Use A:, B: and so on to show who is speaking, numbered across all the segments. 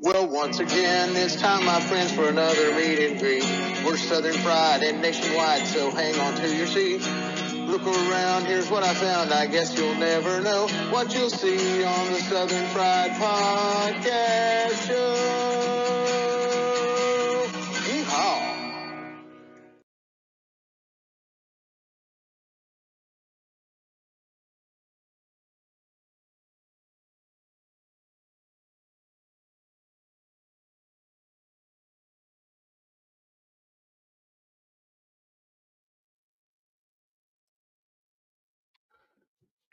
A: Well, once again, it's time, my friends, for another meet and greet. We're Southern Fried and nationwide, so hang on to your seat. Look around, here's what I found. I guess you'll never know what you'll see on the Southern Fried Podcast Show. Yeehaw!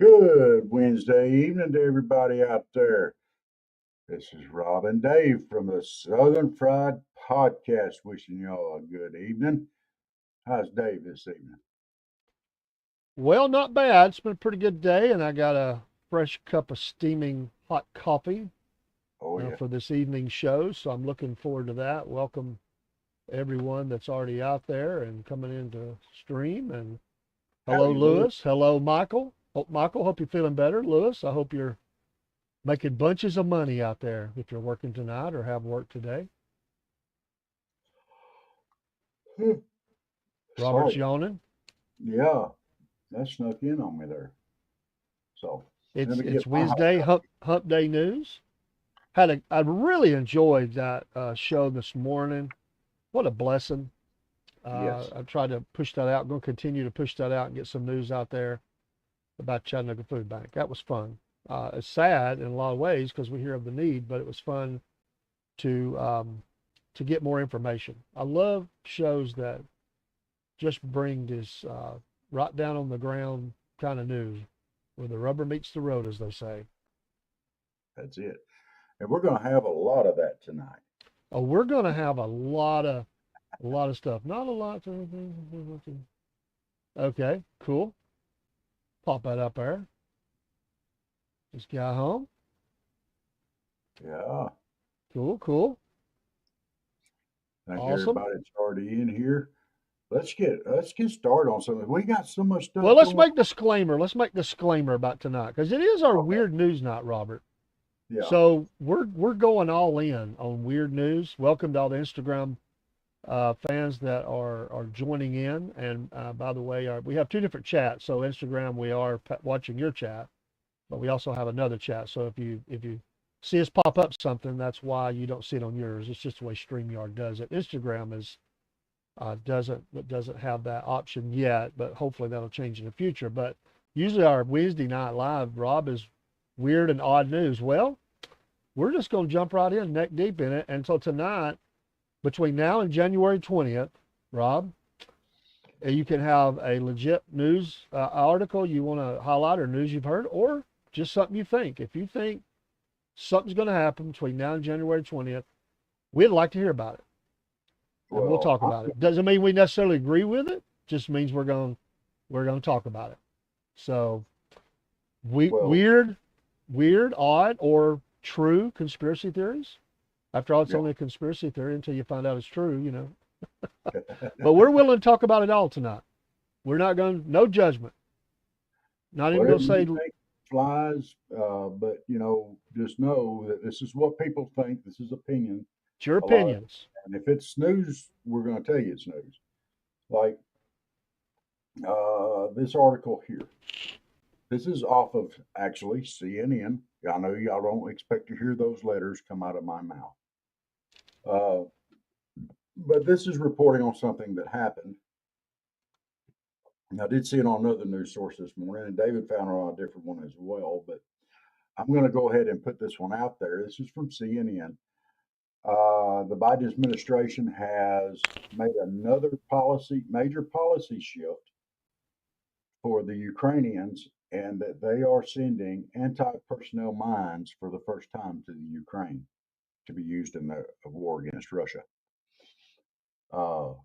B: Good Wednesday evening to everybody out there. This is Rob and Dave from the Southern Fried Podcast, wishing y'all a good evening. How's Dave this evening?
C: Well, not bad. It's been a pretty good day, and I got a fresh cup of steaming hot coffee
B: Oh, yeah.
C: for this evening show, so I'm looking forward to that. Welcome everyone that's already out there and coming in to stream. And hello,
B: Howdy, Lewis.
C: Lewis. Hello, Michael. Hope you're feeling better. Lewis, I hope you're making bunches of money out there if you're working tonight or have work today. Robert's
B: Sorry.
C: yawning.
B: Yeah, that snuck in on me there. So let me
C: It's
B: get my hot
C: Wednesday,
B: coffee.
C: hump day news. I really enjoyed that show this morning. What a blessing.
B: Yes,
C: I tried to push that out. I'm going to continue to push that out and get some news out there about Chattanooga Food Bank. That was fun. It's sad in a lot of ways because we hear of the need, but it was fun to get more information. I love shows that just bring this right down on the ground kind of news, where the rubber meets the road, as they say.
B: that's it. And we're going to have a lot of that tonight.
C: Oh, we're going to have a lot of stuff. Not a lot. Okay, cool. Pop that up there. This guy home.
B: Yeah,
C: Cool.
B: thank
C: Awesome.
B: everybody that's already in here. Let's get started on something. We got so much stuff
C: Well, let's
B: going.
C: make disclaimer. Let's make disclaimer about tonight because it is our
B: Okay.
C: weird news night, Robert.
B: Yeah.
C: So we're going all in on weird news. Welcome to all the Instagram fans that are joining in. And by the way, we have two different chats. So Instagram, we are watching your chat, but we also have another chat. So if you see us pop up something, that's why you don't see it on yours. It's just the way StreamYard does it. Instagram doesn't have that option yet, but hopefully that'll change in the future. But usually our Wednesday night live, Rob, is weird and odd news. Well, we're just going to jump right in, neck deep in it. And so tonight, between now and January 20th, Rob, you can have a legit news article you want to highlight or news you've heard, or just something you think. If you think something's going to happen between now and January 20th, we'd like to hear about it. And we'll talk about it. Doesn't mean we necessarily agree with it. Just means we're going to talk about it. So, weird, odd, or true conspiracy theories. After all, it's only a conspiracy theory until you find out it's true, But we're willing to talk about it all tonight. We're not going, no judgment. Not even going to say
B: flies, but just know that this is what people think. This is opinion.
C: it's your opinions.
B: And if it's snooze, we're going to tell you it's snooze. Like this article here. This is off of actually CNN. I know y'all don't expect to hear those letters come out of my mouth. But this is reporting on something that happened. I did see it on another news source this morning, and David found it on a different one as well. But I'm going to go ahead and put this one out there. This is from CNN. The Biden administration has made another major policy shift for the Ukrainians, and that they are sending anti-personnel mines for the first time to the Ukraine to be used in the war against Russia.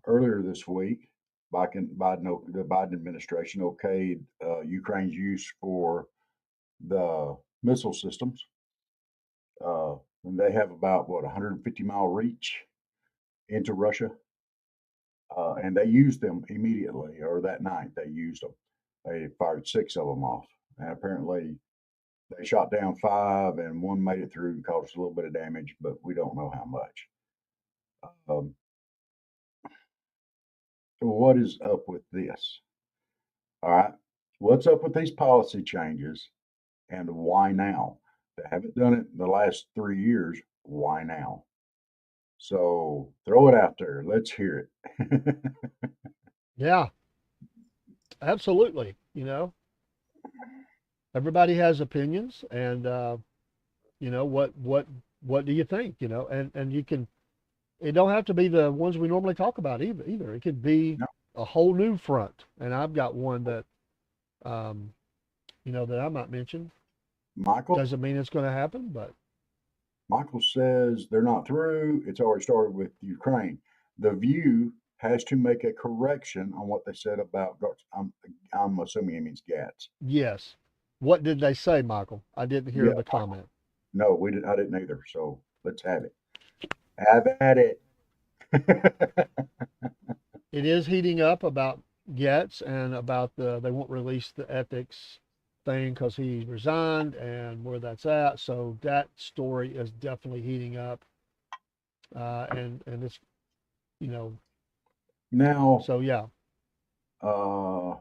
B: Earlier this week, the Biden administration okayed Ukraine's use for the missile systems. And they have about 150-mile reach into Russia, and they used them immediately, or that night they used them. They fired 6 of them off, and apparently They shot down 5, and one made it through and caused a little bit of damage, but we don't know how much. Um, what is up with this? All right. What's up with these policy changes and why now? They haven't done it in the last 3 years. Why now? So throw it out there. Let's hear it.
C: Yeah, absolutely. Everybody has opinions, and what do you think? And you can. It don't have to be the ones we normally talk about either. It could be
B: No,
C: a whole new front. And I've got one that um, that I might mention.
B: Michael,
C: Doesn't mean it's going to happen, but
B: Michael says they're not through. It's already started with Ukraine. The View has to make a correction on what they said about. I'm assuming it means GATS.
C: yes. What did they say, Michael? I didn't hear
B: Yeah,
C: the comment.
B: no, we didn't. I didn't either. So let's have it. Have at it.
C: It is heating up about Getz and about they won't release the ethics thing because he resigned and where that's at. So that story is definitely heating up, and it's you know
B: Now,
C: so yeah.
B: uh,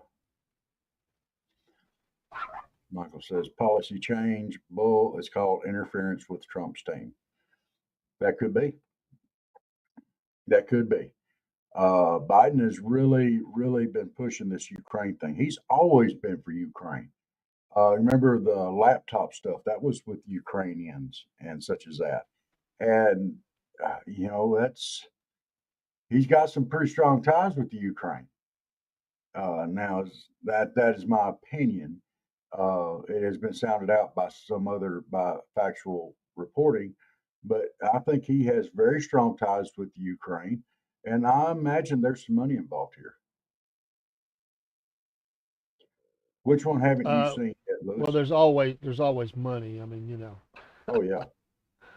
B: Michael says policy change bull is called interference with Trump's team. That could be. That could be. Biden has really, really been pushing this Ukraine thing. He's always been for Ukraine. Remember the laptop stuff? That was with Ukrainians and such as that. And that's he's got some pretty strong ties with the Ukraine. Now, that is my opinion. It has been sounded out by factual reporting, but I think he has very strong ties with the Ukraine, and I imagine there's some money involved here. Which one haven't you
C: Uh,
B: seen yet,
C: well,
B: Lewis?
C: there's always money. I mean.
B: Oh yeah,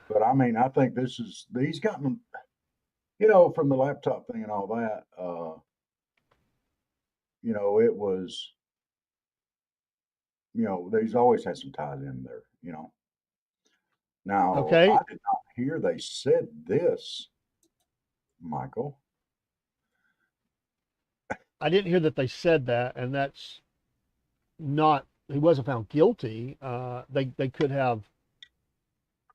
B: but I mean, I think he's gotten from the laptop thing and all that. It was he's always had some ties in there. Now I
C: Okay,
B: did not hear they said this, Michael.
C: I didn't hear that they said that, and that's not. He wasn't found guilty. They could have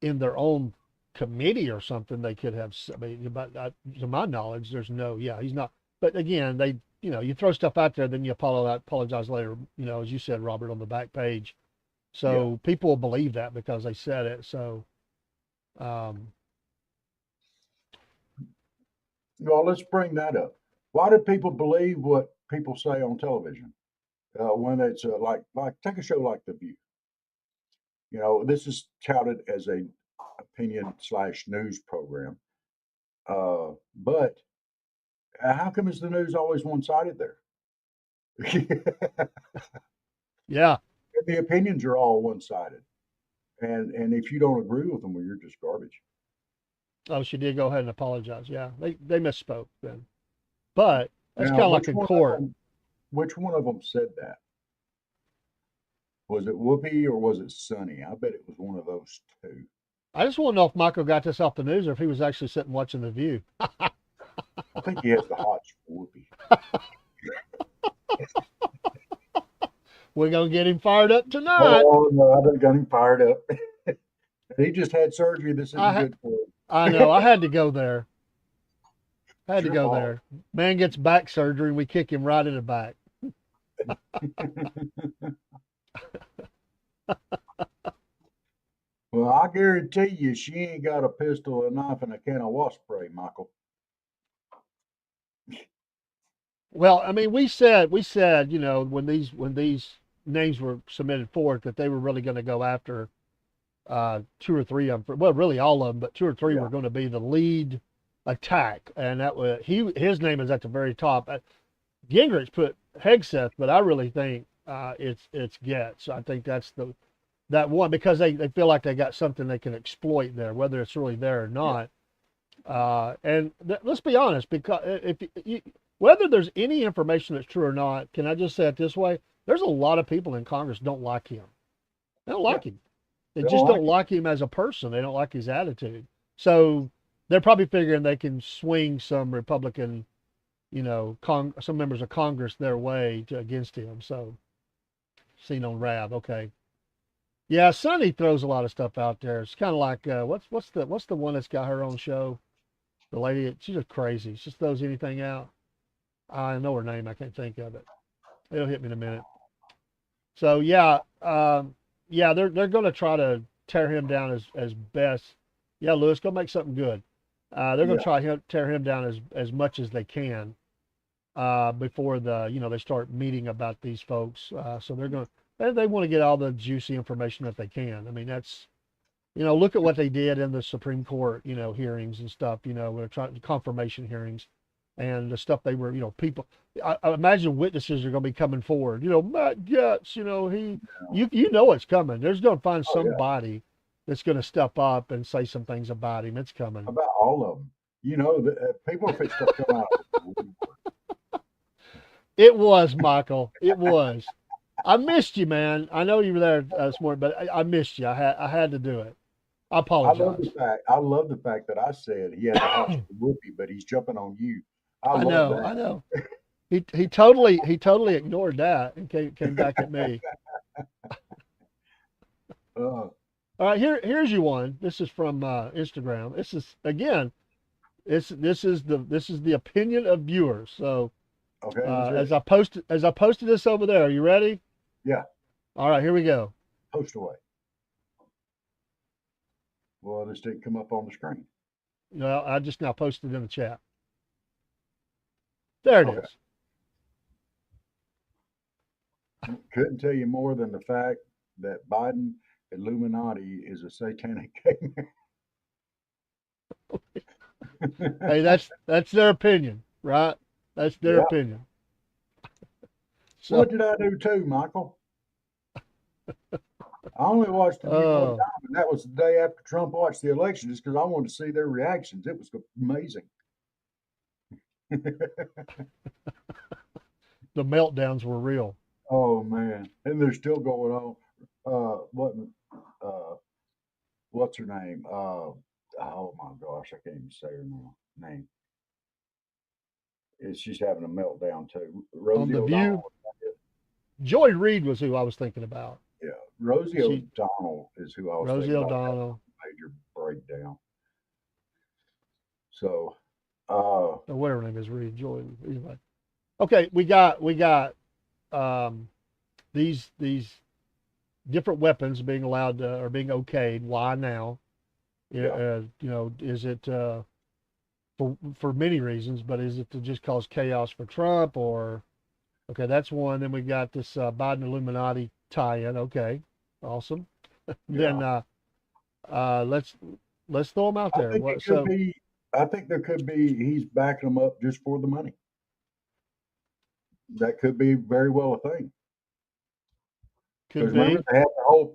C: in their own committee or something. They could have. I mean, but to my knowledge, there's no. Yeah, he's not. But again, you throw stuff out there, then you apologize later. As you said, Robert, on the back page.
B: Yeah.
C: So people will believe that because they said it. So, um,
B: Well, let's bring that up. Why do people believe what people say on television when it's like take a show like The View? This is touted as a opinion slash news program, but how come is the news always one sided there?
C: yeah.
B: The opinions are all one sided, and if you don't agree with them, well, you're just garbage.
C: Oh, she did go ahead and apologize. Yeah, they misspoke then. But that's
B: Now,
C: kind of like in court.
B: which one of them said that? Was it Whoopi or was it Sonny? I bet it was one of those two.
C: I just want to know if Michael got this off the news or if he was actually sitting watching The View.
B: I think he has the hots for Whoopi.
C: We're gonna get him fired up tonight.
B: Oh no, I done got him fired up. He just had surgery. This isn't
C: I
B: good for him.
C: I know. I had to go there. I had
B: It's
C: to
B: your
C: go
B: fault.
C: there. Man gets back surgery and we kick him right in the back.
B: Well, I guarantee you, she ain't got a pistol, a knife, and a can of wasp spray, Michael.
C: Well, I mean, we said, when these names were submitted forward that they were really going to go after two or three of them. Well, really all of them, but two or three
B: Yeah,
C: were going to be the lead attack, and that was his name is at the very top. Gingrich put Hegseth, but I really think it's Getz. I think that's that one because they feel like they got something they can exploit there, whether it's really there or
B: yeah,
C: not. And let's be honest, because if whether there's any information that's true or not, can I just say it this way? There's a lot of people in Congress don't like him. They don't
B: yeah.
C: like him. They
B: They
C: just
B: don't
C: don't
B: like it.
C: like him as a person. They don't like his attitude. So they're probably figuring they can swing some Republican, some members of Congress their way against him. So seen on Rab. Okay. Yeah, Sonny throws a lot of stuff out there. It's kind of like what's the one that's got her own show? The lady, she's just crazy. She just throws anything out. I know her name. I can't think of it. It'll hit me in a minute. So yeah, yeah, they're going to try to tear him down as best. Yeah, Lewis, go make something good. They're going to
B: Yeah,
C: try tear him down as much as they can before they start meeting about these folks. So they want to get all the juicy information that they can. I mean, that's look at what they did in the Supreme Court, hearings and stuff, when they're trying confirmation hearings and the stuff they were, people. I imagine witnesses are going to be coming forward. Matt Getz, you know it's coming. There's going to find
B: oh yeah,
C: somebody that's going to step up and say some things about him. It's coming.
B: about all of them. People fix to come out of the woodwork.
C: It was, Michael. It was. I missed you, man. I know you were there this morning, but I missed you. I had to do it. I apologize.
B: I love the fact that I said he had the hots for Whoopi, but he's jumping on you. I
C: I
B: love
C: know.
B: that.
C: I know. He totally ignored that and came back at me.
B: Uh,
C: All right, here's you one. This is from Instagram. This is again. This is the opinion of viewers. So
B: okay, let's hear
C: as
B: it.
C: I posted this over there. Are you ready?
B: Yeah,
C: All right, here we go.
B: post away. Well, this didn't come up on the screen.
C: Well, I just now posted in the chat. There it
B: Okay,
C: is.
B: couldn't tell you more than the fact that Biden Illuminati is a satanic caveman.
C: Hey, that's their opinion, right? That's their
B: Yeah.
C: opinion.
B: What
C: So,
B: did I do too, Michael? I only watched the view one
C: uh,
B: time, and that was the day after Trump watched the election, just because I wanted to see their reactions. It was amazing.
C: the meltdowns were real.
B: Oh man, and they're still going on. What? Uh, what's her name? Oh my gosh, I can't even say her name. She's having a meltdown too.
C: On
B: Rosie
C: the View,
B: O'Donnell.
C: Joy Reid was who I was thinking about.
B: Yeah, Rosie
C: She
B: O'Donnell is who I was
C: Rosie
B: thinking about.
C: O'Donnell,
B: Major breakdown. So,
C: or whatever her name is, Reid, Joy. Anyway, okay, we got um, these different weapons being allowed to, or being okayed. Why now? Yeah,
B: yeah,
C: is it for many reasons, but is it to just cause chaos for Trump or okay, that's one. Then we got this Biden Illuminati tie-in. Okay, awesome. Then
B: yeah.
C: let's throw them out
B: I
C: there.
B: think
C: What
B: it could
C: so
B: be. I think there could be. He's backing them up just for the money. That could be very well a thing.
C: could
B: Because remember,
C: be
B: they had the whole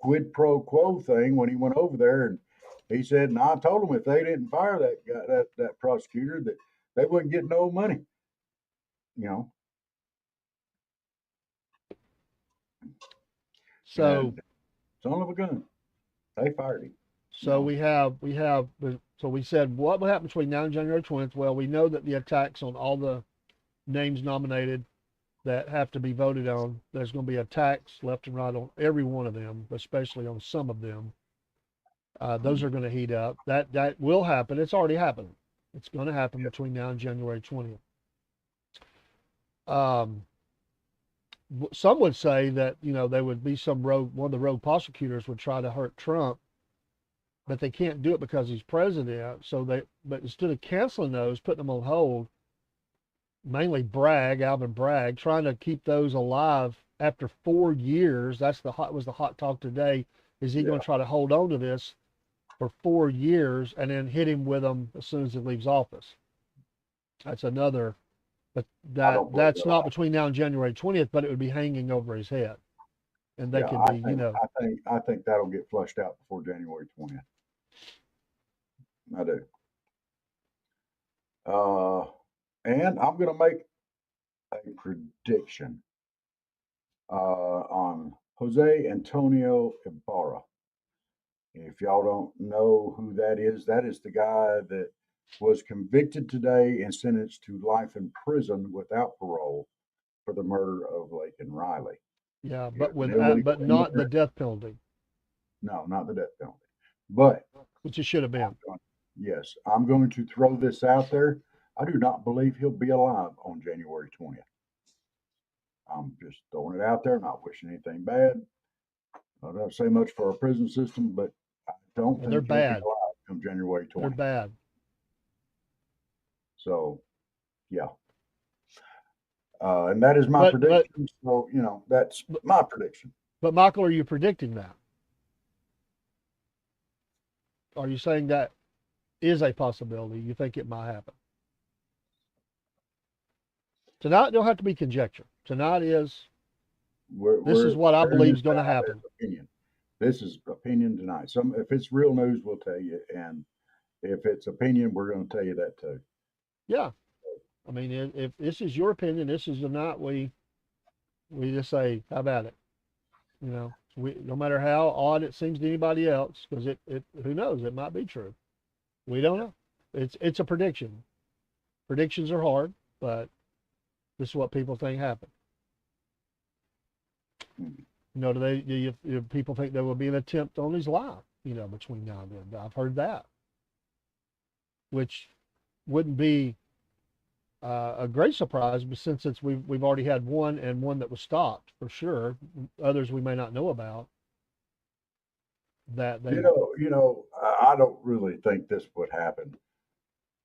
B: quid pro quo thing when he went over there, and he said, "And I told them if they didn't fire that guy, that prosecutor, that they wouldn't get no money." You know,
C: so
B: and son of a gun, they fired him. You
C: so
B: know,
C: we have so we said what will happen between now and January 20th. Well, we know that the attacks on all the names nominated that have to be voted on, there's going to be attacks left and right on every one of them, especially on some of them. Those are going to heat up. That will happen. It's already happened. It's going to happen
B: yeah,
C: between now and January 20th. Um, some would say that there would be one of the rogue prosecutors would try to hurt Trump, but they can't do it because he's president. But instead of canceling those, putting them on hold, mainly Alvin Bragg, trying to keep those alive after 4 years. Was the hot talk today. Is he going
B: yeah.
C: to try to hold on to this for 4 years and then hit him with them as soon as he leaves office? That's another, but
B: I don't believe
C: that's
B: that.
C: not between now and January 20th, but it would be hanging over his head. And they
B: Yeah,
C: could be,
B: I think that'll get flushed out before January 20th. I do. Uh, and I'm going to make a prediction on Jose Antonio Ibarra. If y'all don't know who that is the guy that was convicted today and sentenced to life in prison without parole for the murder of Laken Riley.
C: Yeah,
B: He
C: but
B: was an
C: with
B: illegal
C: but not the
B: immigrant.
C: death penalty,
B: No, not the death penalty. But
C: which it should have been.
B: yes, I'm going to throw this out there. I do not believe he'll be alive on January 20th. I'm just throwing it out there, not wishing anything bad. I don't say much for our prison system, but I don't
C: Well, they're
B: think he'll be
C: bad.
B: alive come January
C: They're
B: 20th.
C: bad.
B: So, yeah. And that is my
C: But but
B: prediction. So, that's
C: but,
B: my prediction.
C: but Michael, are you predicting that? Are you saying that is a possibility? You think it might happen? Tonight don't have to be conjecture. Tonight is this is
B: We're
C: what I
B: sharing
C: believe
B: this
C: is going to
B: out as
C: happen.
B: opinion. This is opinion tonight. If it's real news, we'll tell you. And if it's opinion, we're going to tell you that too.
C: Yeah. I mean, if this is your opinion, this is the night we just say, how about it? We no matter how odd it seems to anybody else, because it who knows, it might be true. We don't know. It's a prediction. Predictions are hard, but this is what people think happened.
B: Mhm.
C: Do people think there will be an attempt on his life? Between now and then, I've heard that, which wouldn't be a great surprise, but since we've already had one and one that was stopped for sure, others we may not know about that they.
B: I don't really think this would happen,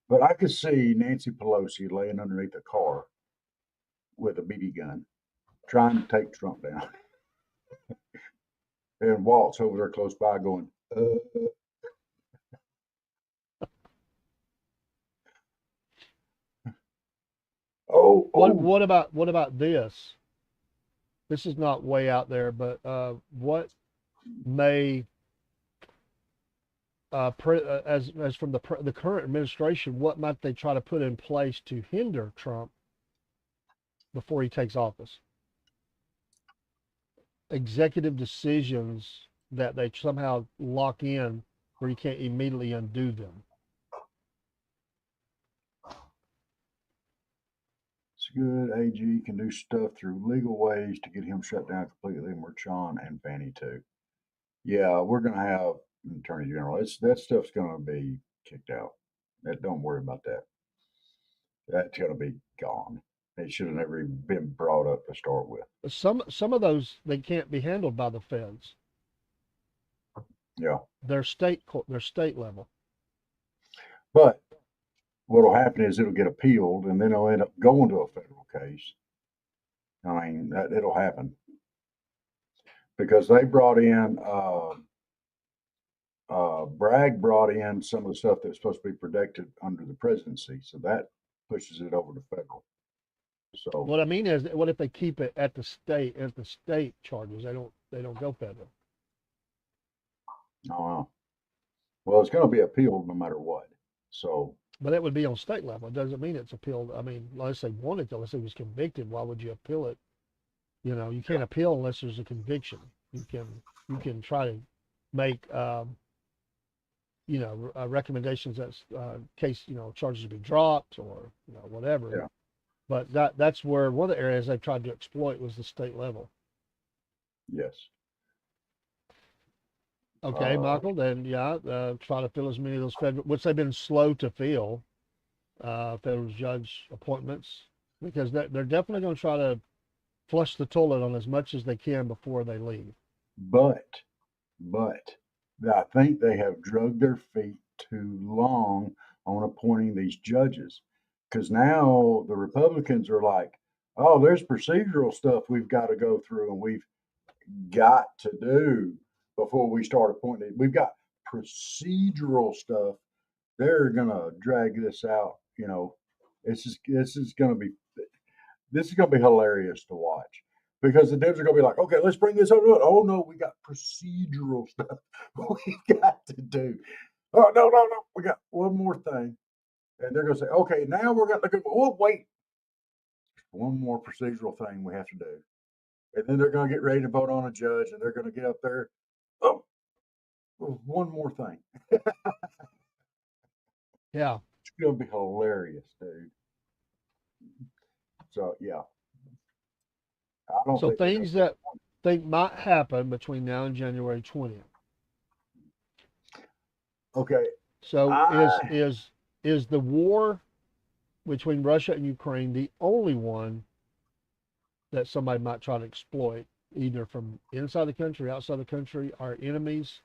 B: but I could see Nancy Pelosi laying underneath a car with a BB gun, trying to take Trump down, and Walt's over there close by going, oh,
C: What
B: oh.
C: what about what about this? This is not way out there, but what may as from the current administration, what might they try to put in place to hinder Trump before he takes office? Executive decisions that they somehow lock in where you can't immediately undo them.
B: It's good. AG can do stuff through legal ways to get him shut down completely. Merchan and Fannie too. Yeah, we're gonna have an attorney general. That stuff's gonna be kicked out. Don't worry about that. That's gonna be gone. It should have never even been brought up to start with.
C: Some of those they can't be handled by the feds.
B: Yeah,
C: They're state level.
B: but what'll happen is it'll get appealed, and then it'll end up going to a federal case. I mean, it'll happen because they brought in Bragg brought in some of the stuff that was supposed to be protected under the presidency, so that pushes it over to federal. So,
C: What I mean is, what if they keep it at the state charges? They don't go federal.
B: no, well, it's going to be appealed no matter what. So,
C: But that would be on state level. It doesn't mean it's appealed. I mean, let's say wanted to, let's say he was convicted. Why would you appeal it? You can't appeal unless there's a conviction. You can try to make recommendations that case charges be dropped or whatever.
B: yeah,
C: But that's where one of the areas they tried to exploit was the state level.
B: yes.
C: Okay,
B: Uh,
C: Michael, then yeah, try to fill as many of those federal, which they've been slow to fill, federal judge appointments, because they're definitely going to try to flush the toilet on as much as they can before they leave.
B: but, but I think they have drugged their feet too long on appointing these judges because now the Republicans are like, oh, there's procedural stuff we've got to go through and we've got to do before we start appointing. We've got procedural stuff. They're gonna drag this out. This is gonna be hilarious to watch because the devs are gonna be like, okay, let's bring this over. Oh no, we got procedural stuff we got to do. Oh no, we got one more thing, and they're gonna say, okay, now we're gonna look at. Oh wait, one more procedural thing we have to do, and then they're gonna get ready to vote on a judge, and they're gonna get up there. Oh, one more thing.
C: Yeah.
B: It's gonna be hilarious, dude. So yeah, I don't
C: So
B: think they're
C: things that think might happen between now and January 20th.
B: okay.
C: So
B: I
C: is the war between Russia and Ukraine the only one that somebody might try to exploit, either from inside the country, outside the country, our enemies,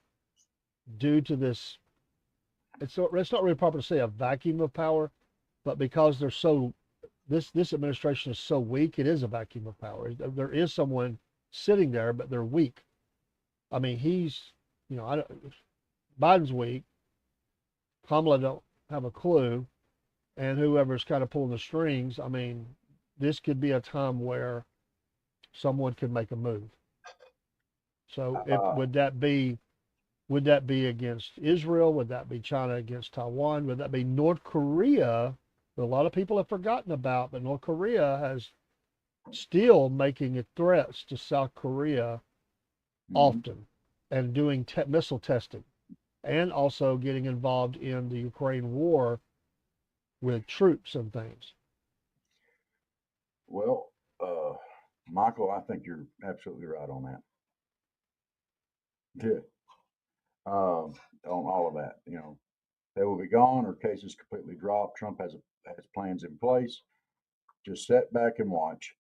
C: due to this? It's not really proper to say a vacuum of power, but because they're so this administration is so weak, it is a vacuum of power. There is someone sitting there, but they're weak. I mean, I don't, Biden's weak. Kamala don't have a clue, and whoever's kind of pulling the strings. I mean, this could be a time where someone could make a move. So, if
B: uh,
C: would that be against Israel? Would that be China against Taiwan? Would that be North Korea? That a lot of people have forgotten about, but North Korea has still making threats to South Korea
B: mhm.
C: often and doing missile testing and also getting involved in the Ukraine war with troops and things.
B: Well, Michael, I think you're absolutely right on that. Yeah. On all of that, they will be gone or cases completely dropped. Trump has plans in place. Just sit back and watch,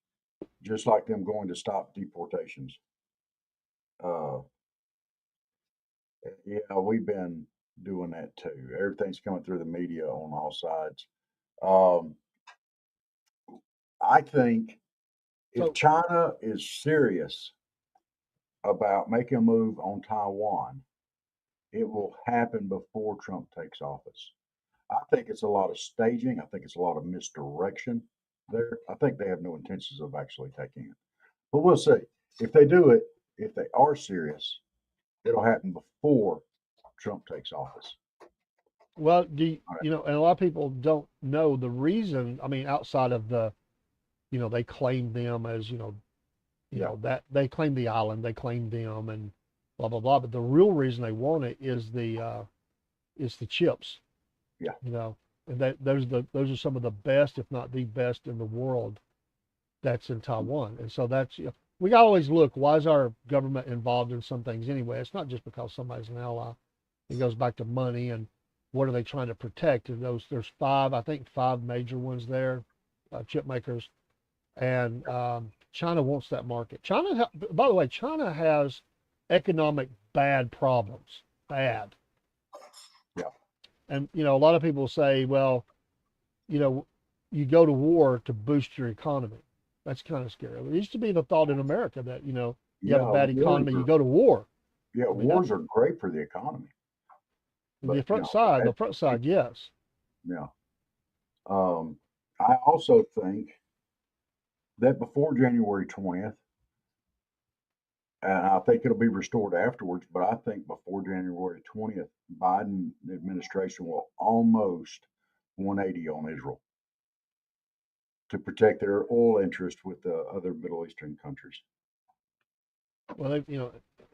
B: just like them going to stop deportations. Uh, yeah, we've been doing that too. Everything's coming through the media on all sides. Um, I think if
C: So,
B: China is serious about making a move on Taiwan, it will happen before Trump takes office. I think it's a lot of staging. I think it's a lot of misdirection there. I think they have no intentions of actually taking it. But we'll see. If they do it, if they are serious, it'll happen before Trump takes office.
C: well,
B: All right.
C: and a lot of people don't know the reason. I mean, outside of they claim them as,
B: Yeah.
C: that they claim the island, they claim them, and blah blah blah. But the real reason they want it is the chips,
B: Yeah.
C: and those are some of the best, if not the best in the world that's in Taiwan. And so we got to always look, why is our government involved in some things anyway? It's not just because somebody's an ally. It goes back to money and what are they trying to protect? And there's I think five major ones there, chip makers, and China wants that market. By the way, China has economic bad problems, bad.
B: Yeah.
C: And a lot of people say, well, you know, you go to war to boost your economy. That's kind of scary. It used to be the thought in America that, you have a
B: Yeah.
C: bad economy, you go to war.
B: Yeah.
C: I mean, that
B: Wars are great for the economy, but
C: the front side, yes.
B: yeah. I also think that before January 20th, and I think it'll be restored afterwards, but I think before January 20th, Biden administration will almost 180 on Israel to protect their oil interest with the other Middle Eastern countries.
C: Well,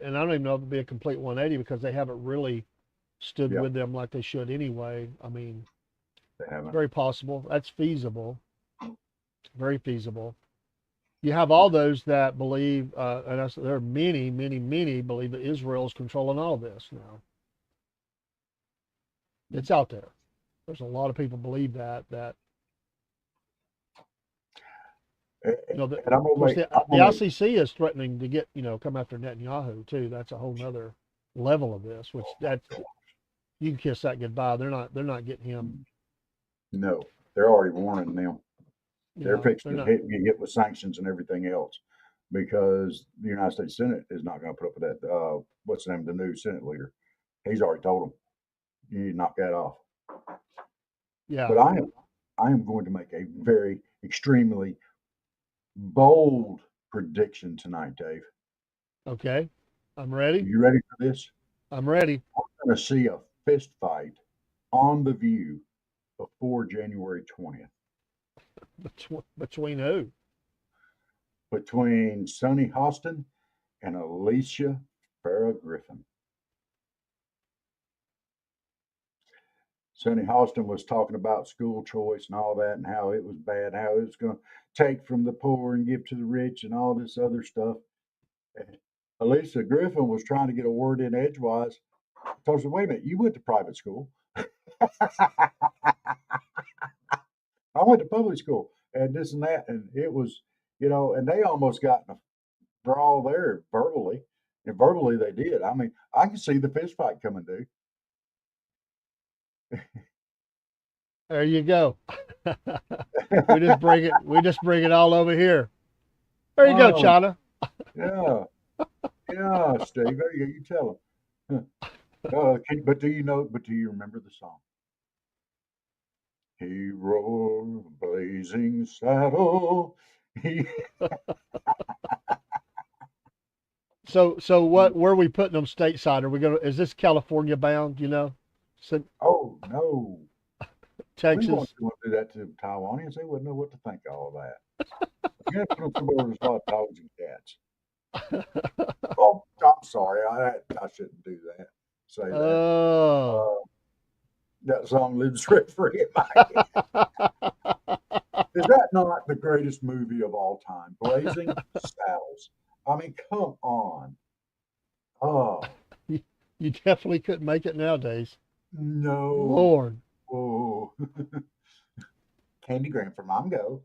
C: and I don't even know if it'll be a complete 180 because they haven't really stood
B: Yeah,
C: with them like they should anyway. I mean,
B: they haven't.
C: very possible. That's feasible, very feasible. You have all those that believe, there are many, many, many believe that Israel is controlling all this now. It's out there. There's a lot of people believe that
B: And,
C: of
B: and I'm gonna
C: course
B: make,
C: the ICC is threatening to get come after Netanyahu too. That's a whole nother level of this, which you can kiss that goodbye. They're not getting him.
B: no, they're already warning them. They're
C: They're
B: fixing to
C: not.
B: get hit with sanctions and everything else because the United States Senate is not going to put up with that. What's the name of the new Senate leader? He's already told them you need to knock that off.
C: Yeah.
B: But I am going to make a very extremely bold prediction tonight, Dave.
C: Okay. I'm ready.
B: You ready for this?
C: I'm ready.
B: We're going to see a fist fight on the View before January 20th
C: Between who?
B: between Sonny Hostin and Alicia Farah Griffin. Sonny Austin was talking about school choice and all that and how it was bad, how it was going to take from the poor and give to the rich and all this other stuff. And Elisa Griffin was trying to get a word in edgewise. I told her, wait a minute, you went to private school. I went to public school and this and that. And it was, and they almost got in a brawl there verbally. And verbally they did. I mean, I can see the fist fight coming, dude.
C: There you go. We just bring it all over here. There you go,
B: Oh,
C: China.
B: yeah. Yeah, Steve. There you go. You tell them. But do you remember the song? He rode a blazing saddle. He,
C: So where are we putting them stateside? Are we gonna, is this California bound,
B: oh, no. We
C: Texas?
B: want to do that to Taiwanians. They wouldn't know what to think of all that. We have to put them somewhere where there's a lot of dogs and cats. Oh, I'm sorry. I shouldn't do that. Say that.
C: Oh.
B: That song lives rent free in my head. Is that not the greatest movie of all time? Blazing Saddles. I mean, come on. Oh,
C: You definitely couldn't make it nowadays.
B: no.
C: Lord.
B: Oh. Candy Graham from Mongo.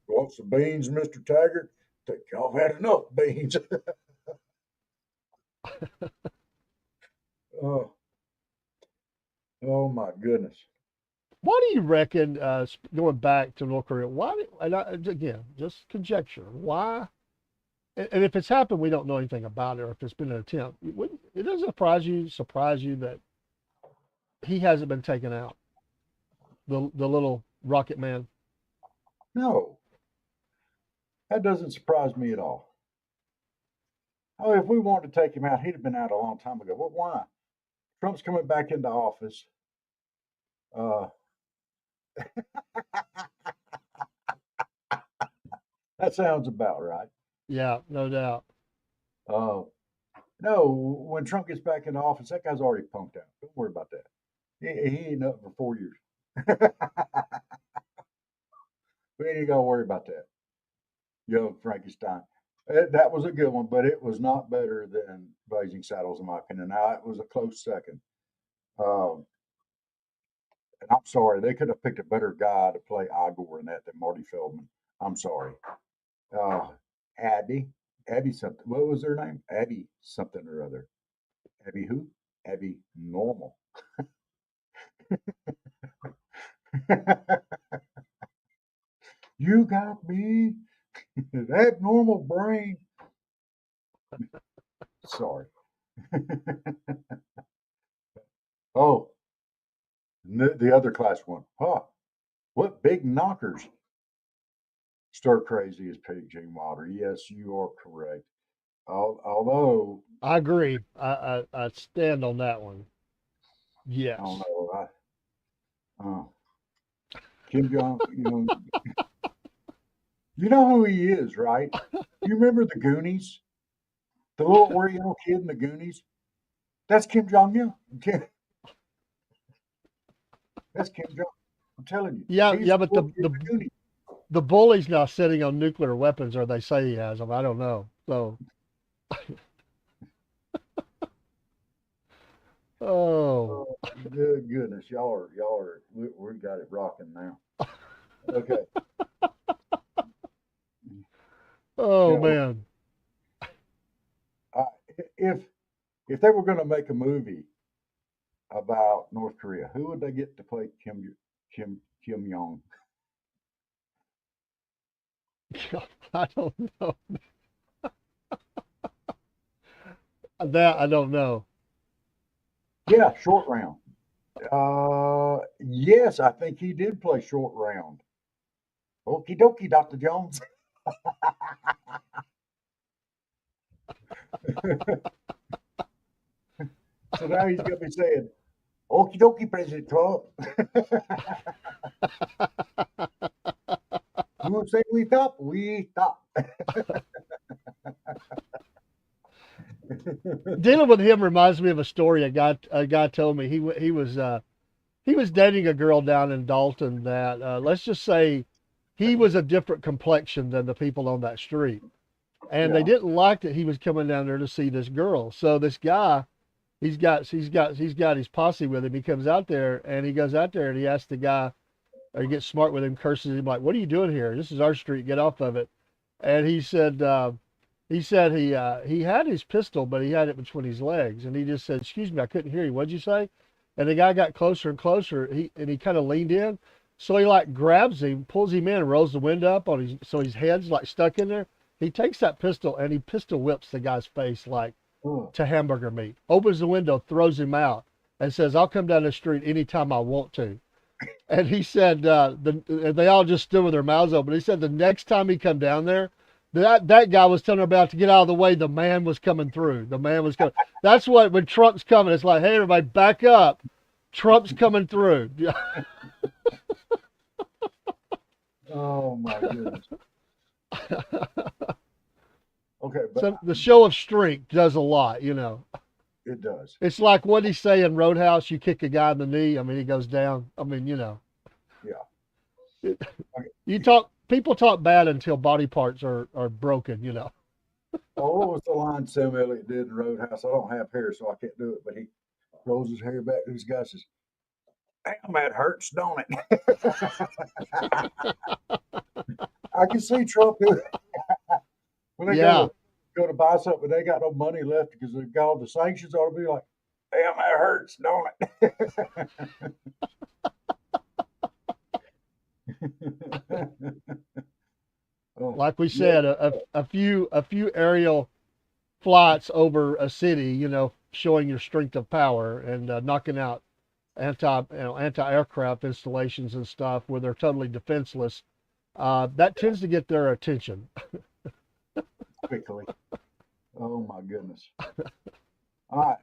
B: Want some beans, Mr. Taggart? Think y'all had enough beans. Oh, oh my goodness.
C: Why do you reckon, going back to North Korea, again, just conjecture, why? And if it's happened, we don't know anything about it, or if it's been an attempt. It doesn't surprise you that he hasn't been taken out, the little rocket man.
B: No, that doesn't surprise me at all. Oh, if we wanted to take him out, he'd have been out a long time ago. But why? Trump's coming back into office. Uh, that sounds about right.
C: Yeah, no doubt.
B: Uh, no, when Trump gets back into office, that guy's already punked out. Don't worry about that. He ain't up for 4 years. We ain't gonna worry about that. Young Frankenstein. That was a good one, but it was not better than Blazing Saddles, in my opinion. Now, it was a close second. Um, and I'm sorry, they could have picked a better guy to play Igor in that than Marty Feldman. I'm sorry. Uh, Abby, Abby something. What was her name? Abby something or other. Abby who? Abby Normal. You got me. That normal brain. Sorry. Oh, the other class one. Huh. What big knockers? Stir crazy as pig Gene Wilder. Yes, you are correct. Although,
C: I agree. I stand on that one.
B: I don't
C: Yes.
B: know. Kim Jong, you know who he is, right? You remember the Goonies? The little Oriental kid in the Goonies? That's Kim Jong Un. That's Kim Jong. I'm telling
C: Yeah,
B: you, he's
C: yeah,
B: the
C: but
B: little kid in the Goonies.
C: the bully's now sitting on nuclear weapons, or they say he has them. I don't know. So, oh,
B: Oh, good goodness, we got it rocking now. Okay, you
C: oh
B: know,
C: man.
B: I, if they were going to make a movie about North Korea, who would they get to play Kim Jong?
C: I don't know. That I don't know.
B: Yeah, short round. Yes, I think he did play short round. Okie dokie, Dr. Jones. So now he's going to be saying, okie dokie, President Trump. You say we stop, we stop.
C: Dealing with him reminds me of a story a guy told me. He was dating a girl down in Dalton that let's just say he was a different complexion than the people on that street, and they
B: Yeah.
C: didn't like that he was coming down there to see this girl. So this guy, he's got his posse with him. He comes out there and he goes out there and he asks the guy, or he gets smart with him, curses him like, "What are you doing here? This is our street. Get off of it." And he said he had his pistol, but he had it between his legs, and he just said, "Excuse me, I couldn't hear you. What'd you say?" And the guy got closer and closer. He kind of leaned in, so he like grabs him, pulls him in, and rolls the window up on his, so his head's like stuck in there. He takes that pistol and he pistol whips the guy's face like
B: Oh,
C: to hamburger meat. Opens the window, throws him out, and says, "I'll come down the street anytime I want to." And he said, they all just stood with their mouths open. He said the next time he come down there, that guy was telling her about to get out of the way. The man was coming through. The man was coming. That's what, when Trump's coming, it's like, hey, everybody, back up. Trump's coming through.
B: oh my goodness. Okay, but
C: So the show of strength does a lot, you know.
B: it does.
C: It's like what he say in Roadhouse, you kick a guy in the knee. I mean, he goes down. I mean, you know.
B: Yeah. Okay.
C: People talk bad until body parts are broken, you know.
B: Oh, what was the line Sam Elliott did in Roadhouse? I don't have hair, so I can't do it. But he rolls his hair back to his guy and says, "Damn, that hurts, don't it?" I can see Trump when they
C: Yeah.
B: go to buy something, they got no money left because they've got all the sanctions. Ought to be like, "Damn, that hurts, don't it?" Oh,
C: Like we
B: yeah,
C: said, a few aerial flights over a city, you know, showing your strength of power and knocking out anti-aircraft installations and stuff where they're totally defenseless. That tends to get their attention.
B: quickly. Oh my goodness. All right.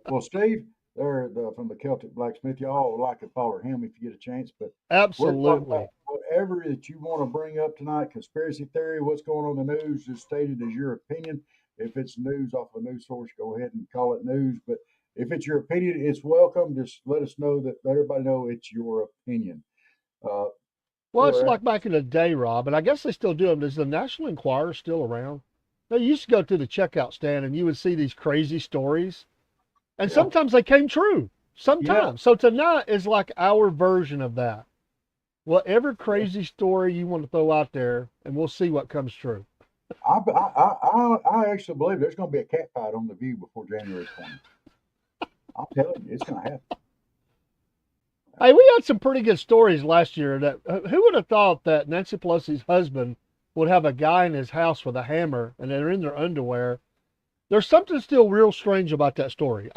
B: Well, Steve, from the Celtic Blacksmith. Y'all like to follow him if you get a chance. But we're talking about
C: Absolutely.
B: whatever that you want to bring up tonight. Conspiracy theory, what's going on in the news, just stated as your opinion. If it's news off a news source, go ahead and call it news. But if it's your opinion, it's welcome. Just let us know that let everybody know it's your opinion. Uh,
C: Well, it's
B: or
C: like back in the day, Rob, and I guess they still do them. Is the National Enquirer still around? They used to go to the checkout stand and you would see these crazy stories, and
B: yeah,
C: sometimes they came true.
B: yeah.
C: Sometimes. So tonight is like our version of that. Whatever crazy story you want to throw out there, and we'll see what comes true.
B: I actually believe there's going to be a cat fight on the View before January 20th. I'm telling you, it's going to happen.
C: Hey, we had some pretty good stories last year. That who would have thought that Nancy Pelosi's husband would have a guy in his house with a hammer and they're in their underwear? There's something still real strange about that story.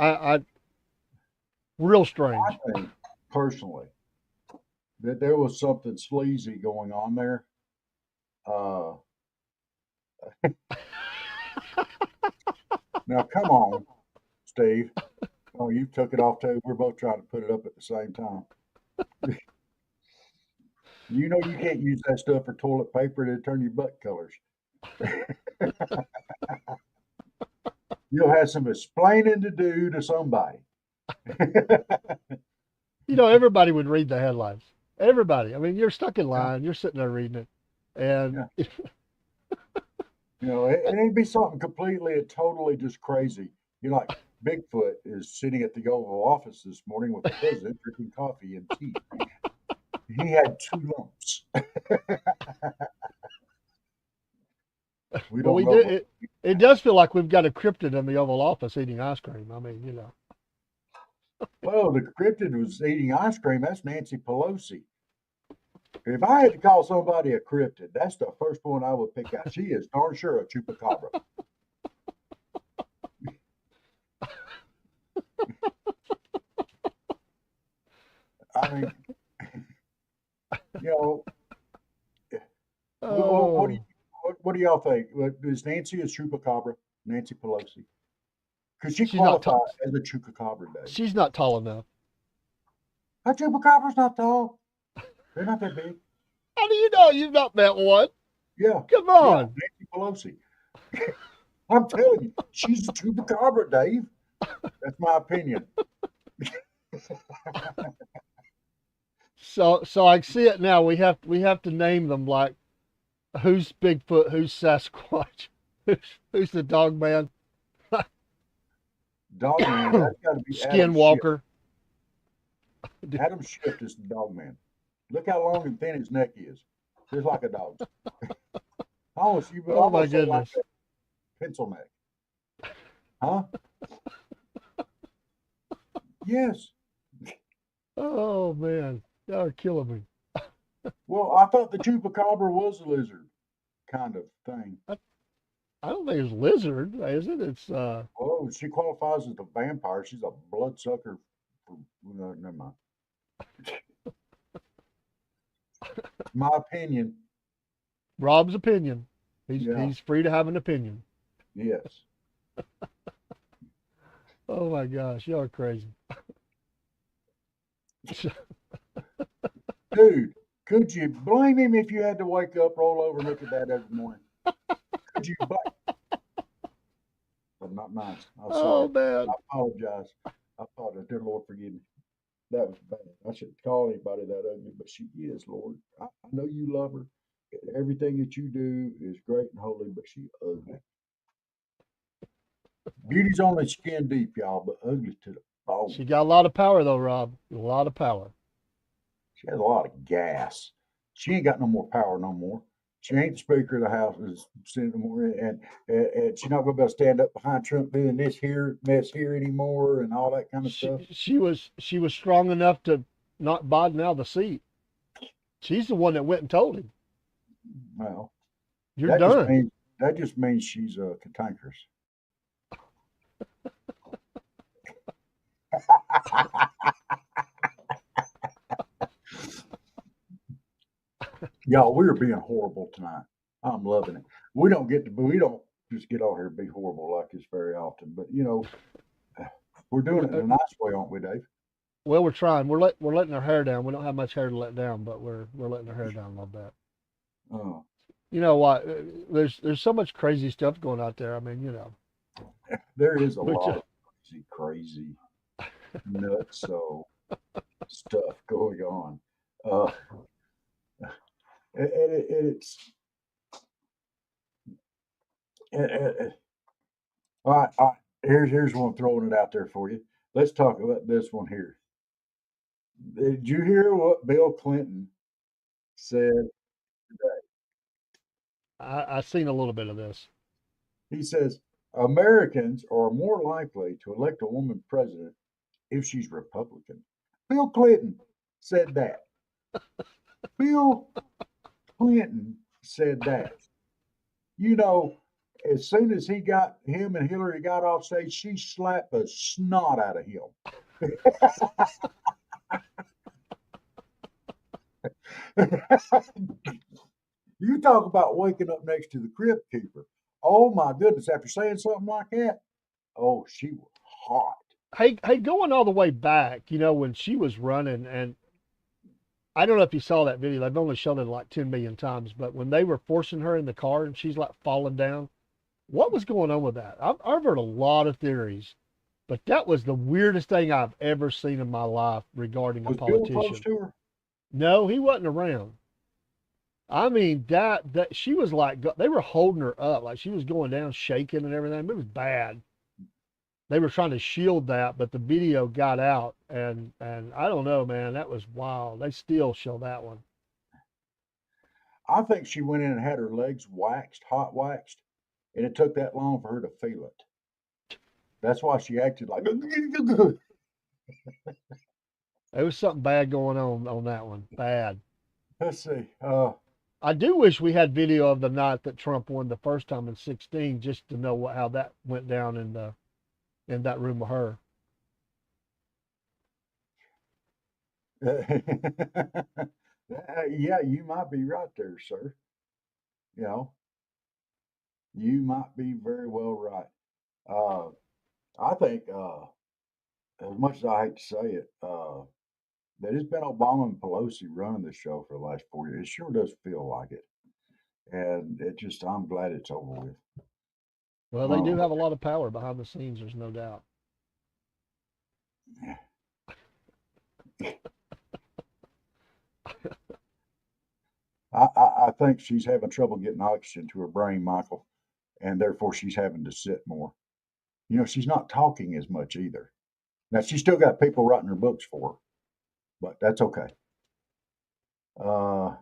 C: Real
B: I
C: strange.
B: think personally that there was something sleazy going on there. Uh, Now, come on, Steve. Oh, you took it off too. We're both trying to put it up at the same time. You know you can't use that stuff for toilet paper to turn your butt colors. You'll have some explaining to do to somebody.
C: You know, everybody would read the headlines. Everybody. I mean, you're stuck in
B: Yeah,
C: line. You're sitting there reading it, and
B: yeah. It'd be something completely and totally just crazy. Like Bigfoot is sitting at the Oval Office this morning with the president drinking coffee and tea. He had two lumps. We
C: well,
B: don't
C: we
B: know
C: did
B: what.
C: it. It does feel like we've got a cryptid in the Oval Office eating ice cream. I mean, you know.
B: Well, the cryptid was eating ice cream. That's Nancy Pelosi. If I had to call somebody a cryptid, that's the first one I would pick out. She is darn sure a chupacabra. I mean, you know, what do you
C: Oh,
B: what do y'all think? Is Nancy a chupacabra? Nancy Pelosi? Could she
C: she's not
B: qualify
C: tall.
B: as a chupacabra, Dave?
C: She's not tall enough.
B: A chupacabra's not tall. They're not that big.
C: How do you know you've not met one?
B: Yeah,
C: Come
B: yeah,
C: on.
B: Nancy Pelosi. I'm telling you, she's a chupacabra, Dave. That's my opinion.
C: So I see it now. We have to name them like who's Bigfoot, who's Sasquatch, who's the dog man,
B: Dog man, that's got to be Adam Schiff.
C: Skinwalker.
B: Adam Schiff is the dog man. Look how long and thin his neck is. Just like a dog's. You would
C: Oh my
B: almost say like
C: goodness.
B: a pencil neck. Huh? Yes.
C: Oh man, y'all are killing me.
B: Well, I thought the chupacabra was a lizard kind of thing.
C: I don't think it's lizard, is it? It's
B: Oh, she qualifies as a vampire. She's a bloodsucker. No, never mind. My opinion.
C: Rob's opinion.
B: Yeah.
C: He's free to have an opinion.
B: Yes.
C: Oh my gosh, y'all are crazy.
B: Dude, could you blame him if you had to wake up, roll over, and look at that every morning? Could you blame? But not nice. I'm
C: Oh
B: sorry.
C: man.
B: I apologize. I apologize. Dear Lord, forgive me. That was bad. I shouldn't call anybody that ugly, but she is, Lord. I know you love her. Everything that you do is great and holy, but she ugly. Beauty's only skin deep, y'all, but ugly to the bone.
C: She got a lot of power though, Rob. A lot of power.
B: She has a lot of gas. She ain't got no more power no more. She ain't the Speaker of the House is no more, and she's not going to be able to stand up behind Trump doing this here mess here anymore, and all that kind of
C: She
B: stuff.
C: she was strong enough to knock Biden out of the seat. She's the one that went and told him,
B: Well,
C: "You're
B: that just
C: done."
B: means that just means she's cantankerous. Y'all, we are being horrible tonight. I'm loving it. We don't just get out here and be horrible like this very often, but we're doing it in a nice way, aren't we, Dave?
C: Well, we're trying. We're letting our hair down. We don't have much hair to let down, but we're letting our hair down a little bit.
B: Uh,
C: You know what? There's so much crazy stuff going out there. I mean,
B: there is a
C: we
B: lot
C: just
B: of crazy, nuts, stuff going on. Uh, and it's and, all right. All right. Here's one throwing it out there for you. Let's talk about this one here. Did you hear what Bill Clinton said today?
C: I seen a little bit of this.
B: He says Americans are more likely to elect a woman president if she's Republican. Bill Clinton said that. Bill Clinton said that. You know, as soon as him and Hillary got off stage, she slapped the snot out of him. You talk about waking up next to the crypt keeper. Oh my goodness, after saying something like that, oh, she was hot.
C: Hey, going all the way back, when she was running, and I don't know if you saw that video. They've only shown it like 10 million times, but when they were forcing her in the car and she's like falling down, what was going on with that? I've heard a lot of theories, but that was the weirdest thing I've ever seen in my life regarding a
B: Was Bill close
C: politician.
B: to her?
C: No, he wasn't around. I mean, that she was like, they were holding her up, like she was going down, shaking and everything. It was bad. They were trying to shield that, but the video got out, and I don't know, man, that was wild. They still show that one.
B: I think she went in and had her legs waxed, hot waxed, and it took that long for her to feel it. That's why she acted like.
C: There was something bad going on that one. Bad.
B: Let's see.
C: I do wish we had video of the night that Trump won the first time in 16, just to know how that went down in that room with her.
B: Yeah, you might be right there, sir. You know, you might be very well right. Uh, I think, as much as I hate to say it, that it's been Obama and Pelosi running the show for the last 4 years. It sure does feel like it. And I'm glad it's over with.
C: Well, they do
B: Um,
C: have a lot of power behind the scenes. There's no doubt.
B: I think she's having trouble getting oxygen to her brain, Michael, and therefore she's having to sit more. She's not talking as much either. Now she's still got people writing her books for her, but that's okay. Uh,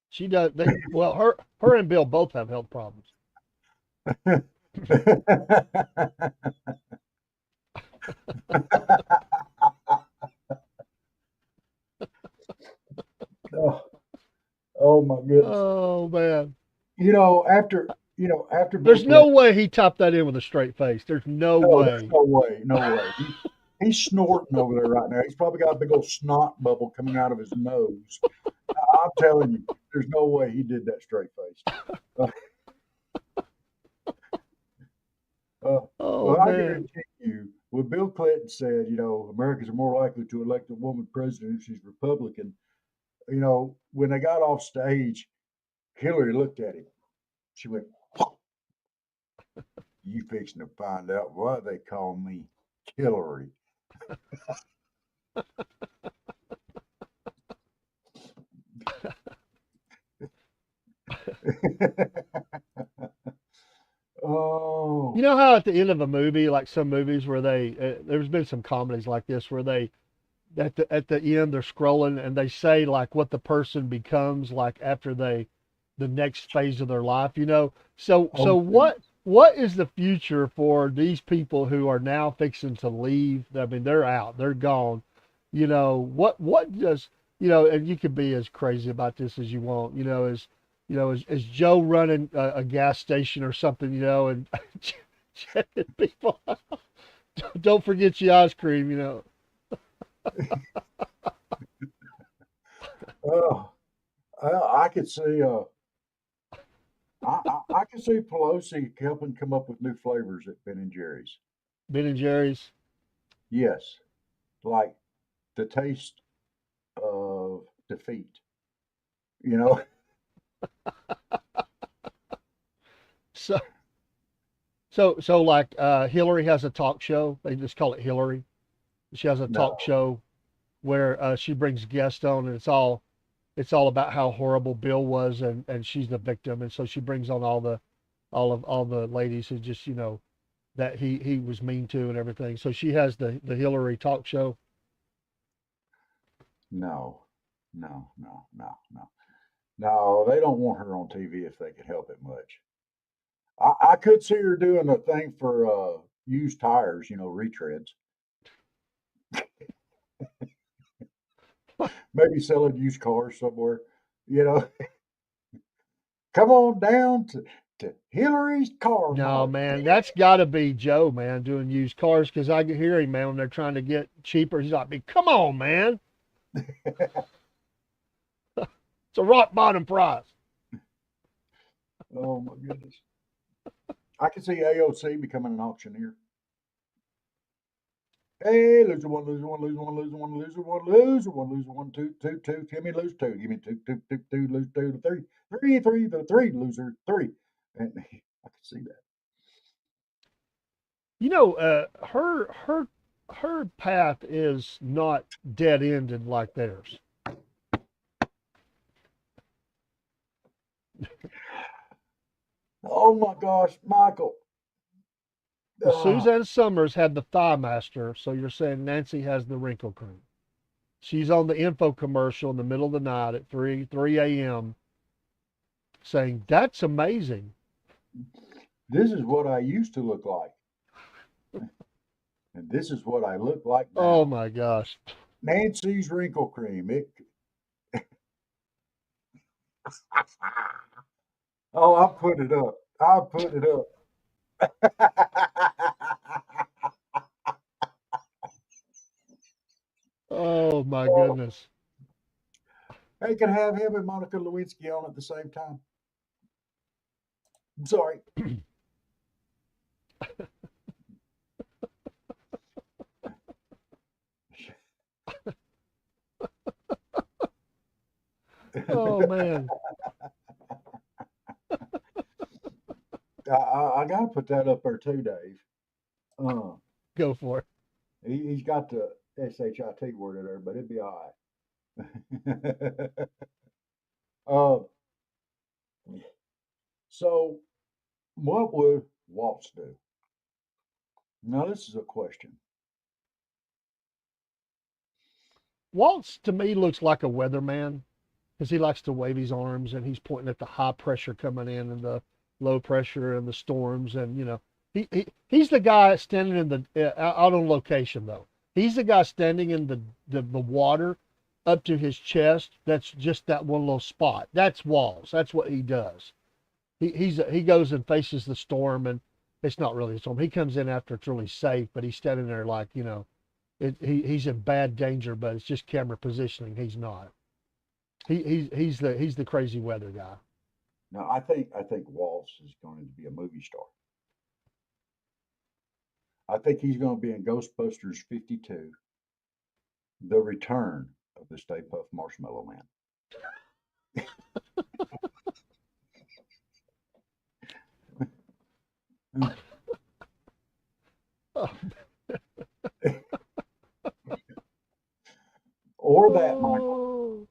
C: She does. Well, her and Bill both have health problems.
B: oh, oh my goodness.
C: Oh man,
B: After Bill
C: there's no
B: Clinton,
C: way he topped that in with a straight face. There's no
B: no, there's
C: way.
B: no way, no way. He's snorting over there right now. He's probably got a big old snot bubble coming out of his nose. I'm telling you, there's no way he did that straight faced. Uh,
C: Oh
B: well, I
C: man.
B: guarantee you, when Bill Clinton said, Americans are more likely to elect a woman president if she's Republican, when they got off stage, Hillary looked at him. She went, "You fixing to find out why they call me Hillary."
C: You
B: Oh,
C: know how at the end of a movie, like some movies where there's been some comedies like this where they at the end they're scrolling and they say like what the person becomes like after the next phase of their life, so
B: oh,
C: what is the future for these people who are now fixing to leave? I mean, they're out, they're gone. What does, and you can be as crazy about this as you want, as Joe running a gas station or something, and checking people out. Don't forget your ice cream.
B: oh, I could see. I could see Pelosi helping come up with new flavors at Ben and Jerry's.
C: Ben and Jerry's.
B: Yes, like the taste of defeat. You know,
C: So so like Hillary has a talk show. They just call it Hillary. She has a talk
B: no,
C: show where she brings guests on, and it's all about how horrible Bill was, and she's the victim, and so she brings on all the ladies who just that he was mean to and everything. So she has the Hillary talk show.
B: no, no. No, they don't want her on TV if they can help it much. I could see her doing a thing for used tires, retreads. Maybe selling used cars somewhere. You know, come on down to Hillary's Car
C: No,
B: Mart.
C: man, that's got to be Joe, man, doing used cars because I can hear him, man, when they're trying to get cheaper. He's like, "Come on, man, it's a rock bottom price."
B: Oh my goodness. I can see AOC becoming an auctioneer. Hey, loser one, loser one, loser one, loser one, loser one, loser one, loser one, two, two, two. Give me lose two. Give me two, two, two, two, lose two, three, three, three, the three, loser three. And I can see that.
C: Her path is not dead ended like theirs.
B: Oh my gosh, Michael.
C: Well,
B: Ah,
C: Suzanne Summers had the Thigh Master, so you're saying Nancy has the Wrinkle Cream. She's on the info commercial in the middle of the night at 3 a.m. saying, "That's amazing."
B: this is what I used to look like, and this is what I look like
C: Oh
B: now.
C: my gosh.
B: Nancy's wrinkle cream. Oh, I'll put it up. I'll put it up.
C: Oh my
B: Oh,
C: goodness.
B: they could have him and Monica Lewinsky on at the same time. I'm sorry.
C: Oh man.
B: I got to put that up there too, Dave. Uh,
C: Go for it.
B: he's got the shit word in there, but it'd be all right. uh, so, what would Waltz do? Now, this is a question.
C: Waltz to me looks like a weatherman because he likes to wave his arms and he's pointing at the high pressure coming in and the low pressure and the storms and he's the guy standing in the out on location though. He's the guy standing in the water up to his chest. That's just that one little spot. That's Waltz. That's what he does. He goes and faces the storm and it's not really a storm. He comes in after it's really safe, but he's standing there like he's in bad danger, but it's just camera positioning. He's not. He's the crazy weather guy.
B: Now, I think Waltz is going to be a movie star. I think he's going to be in Ghostbusters 52, The Return of the Stay Puft Marshmallow Man. Or that, Michael.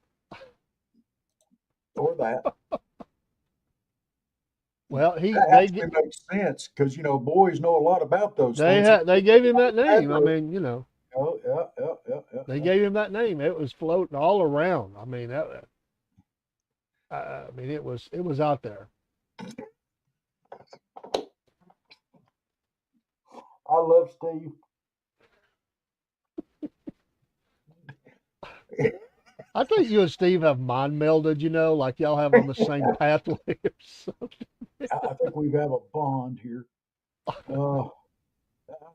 B: Or that.
C: Well,
B: That actually makes sense because boys know a lot about those things.
C: They gave him that name. I mean,
B: Oh, yeah.
C: they gave him that name. It was floating all around. I mean, it was out there.
B: I love Steve.
C: I think you and Steve have mind melded, like y'all have on the same pathway or something.
B: I think we have a bond here. I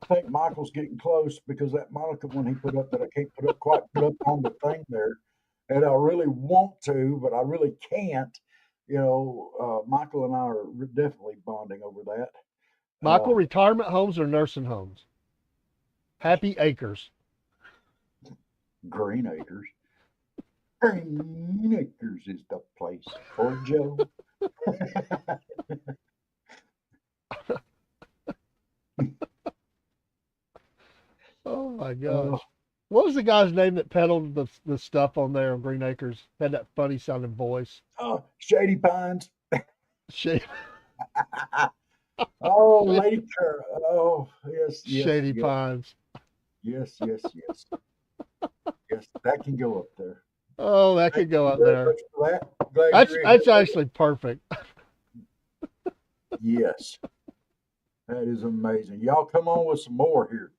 B: think Michael's getting close because that Monica one he put up that I can't quite put up on the thing there, and I really want to, but I really can't. Michael and I are definitely bonding over that.
C: Michael, retirement homes or nursing homes? Happy Acres.
B: Green Acres. Green Acres is the place for Joe.
C: Oh my gosh. What was the guy's name that peddled the stuff on there on Green Acres? Had that funny sounding voice.
B: Oh, Shady Pines.
C: Shady.
B: Oh, Lady Carol. Oh, yes.
C: Shady Pines.
B: Yes. Yes, that can go up there.
C: Oh, that could go up there. That's actually perfect.
B: Yes. That is amazing. Y'all come on with some more here.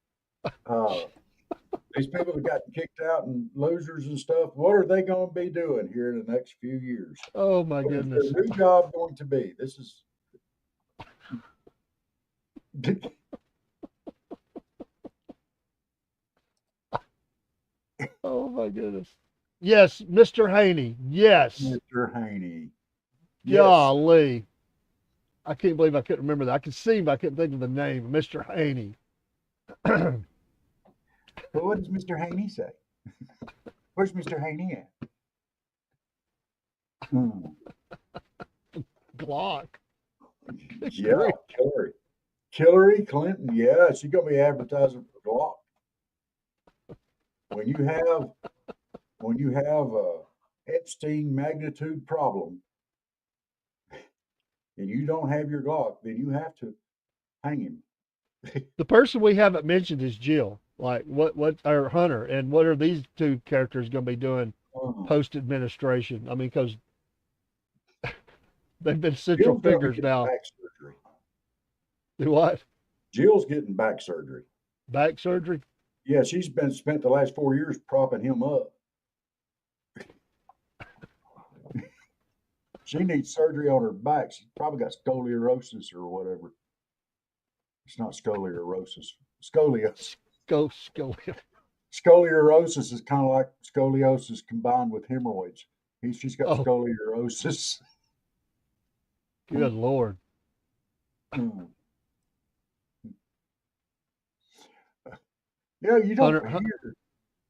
B: These people that got kicked out and losers and stuff, what are they going to be doing here in the next few years?
C: Oh, my goodness.
B: What is their new job going to be? This is...
C: Oh, my goodness. Yes, Mr. Haney. Yes.
B: Mr. Haney.
C: Yes. Golly. I can't believe I couldn't remember that. I could see him, but I couldn't think of the name. Mr. Haney.
B: Well, what does Mr. Haney say? Where's Mr. Haney at?
C: Glock.
B: Yeah, Hillary Clinton. Yeah, she's gonna be advertising for Glock. When you have a Epstein magnitude problem, and you don't have your Glock, then you have to hang him.
C: The person we haven't mentioned is Jill. Like what or Hunter, and what are these two characters going to be doing post administration? I mean, because they've been central figures now.
B: Back surgery.
C: Do what?
B: Jill's getting back surgery.
C: Back surgery?
B: Yeah, she's spent the last 4 years propping him up. She needs surgery on her back. She's probably got scoliosis or whatever. It's not scoliosis. Scoliosis.
C: Scoliosis.
B: Scoliosis is kind of like scoliosis combined with hemorrhoids. She's got scoliosis.
C: Good Lord.
B: Yeah, you don't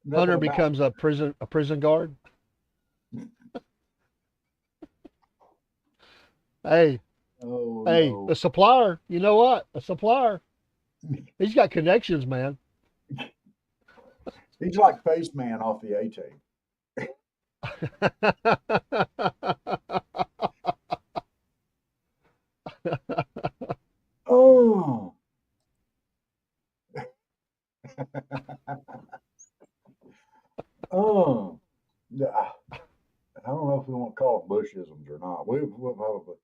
C: Hunter becomes a prison guard. Hey.
B: Oh
C: Hey,
B: no.
C: a supplier. You know what? A supplier. He's got connections, man.
B: He's like Face Man off the A Team. Oh, oh. Yeah, I don't know if we want to call it Bushisms or not. We'll probably.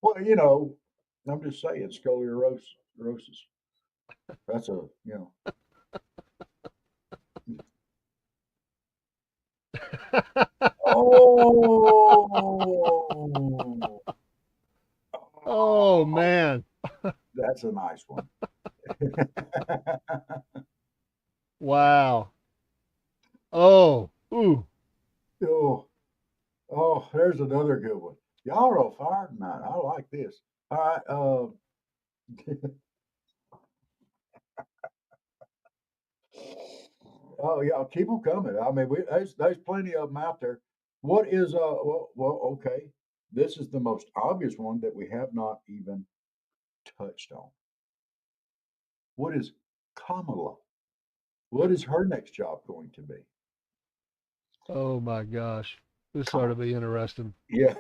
B: Well, I'm just saying scoliosis. That's Oh,
C: Oh man.
B: that's a nice one.
C: Wow. Oh. Ooh.
B: Oh, oh, there's another good one. Y'all are on fire tonight. I like this. All right. Oh yeah, keep them coming. I mean, there's plenty of them out there. What is okay. This is the most obvious one that we have not even touched on. What is Kamala? What is her next job going to be?
C: Oh my gosh. This ought to
B: Kamala.
C: be interesting.
B: Yeah.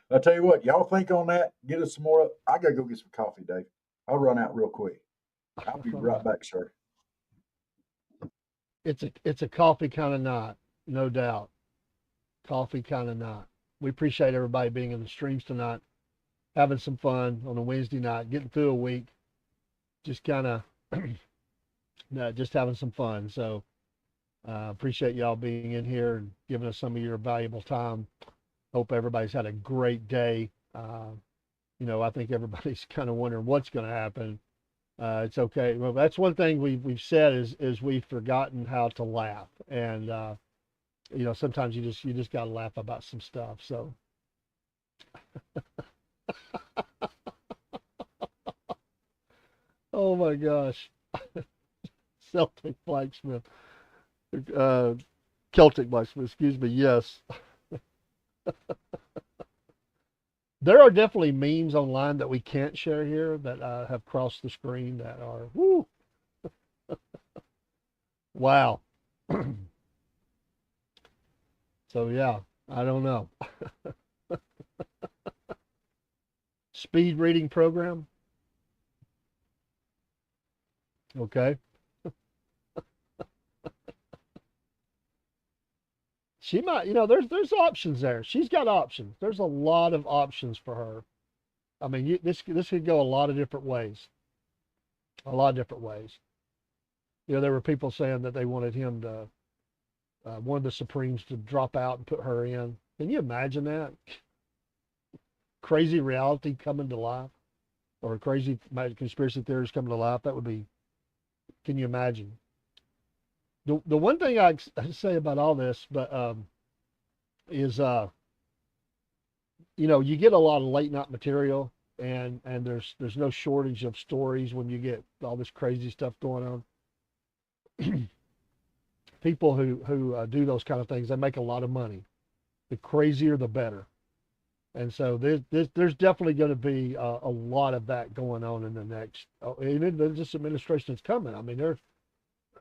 B: I'll tell you what, y'all think on that. Get us some more. I gotta go get some coffee, Dave. I'll run out real quick. I'll be right back, sir.
C: It's a coffee kind of night, no doubt. Coffee kind of night. We appreciate everybody being in the streams tonight, having some fun on a Wednesday night, getting through a week, just kind of just having some fun. So appreciate y'all being in here and giving us some of your valuable time. Hope everybody's had a great day. I think everybody's kind of wondering what's going to happen. It's okay. Well, that's one thing we've said is we've forgotten how to laugh, and sometimes you just got to laugh about some stuff. So oh my gosh, Celtic blacksmith, uh, Celtic blacksmith. Excuse me. Yes, there are definitely memes online that we can't share here that have crossed the screen that are woo, wow. So yeah, I don't know. Speed reading program. Okay. She might, there's options there. She's got options. There's a lot of options for her. I mean, this could go a lot of different ways. A lot of different ways. There were people saying that they wanted him to, one of the Supremes to drop out and put her in. Can you imagine that? Crazy reality coming to life, or crazy conspiracy theories coming to life. That would be. Can you imagine? The one thing I say about all this, but is you get a lot of late night material, and there's no shortage of stories when you get all this crazy stuff going on. People who do those kind of things, they make a lot of money. The crazier, the better. And so there's definitely going to be a lot of that going on in the next. Even this administration is coming. I mean, they're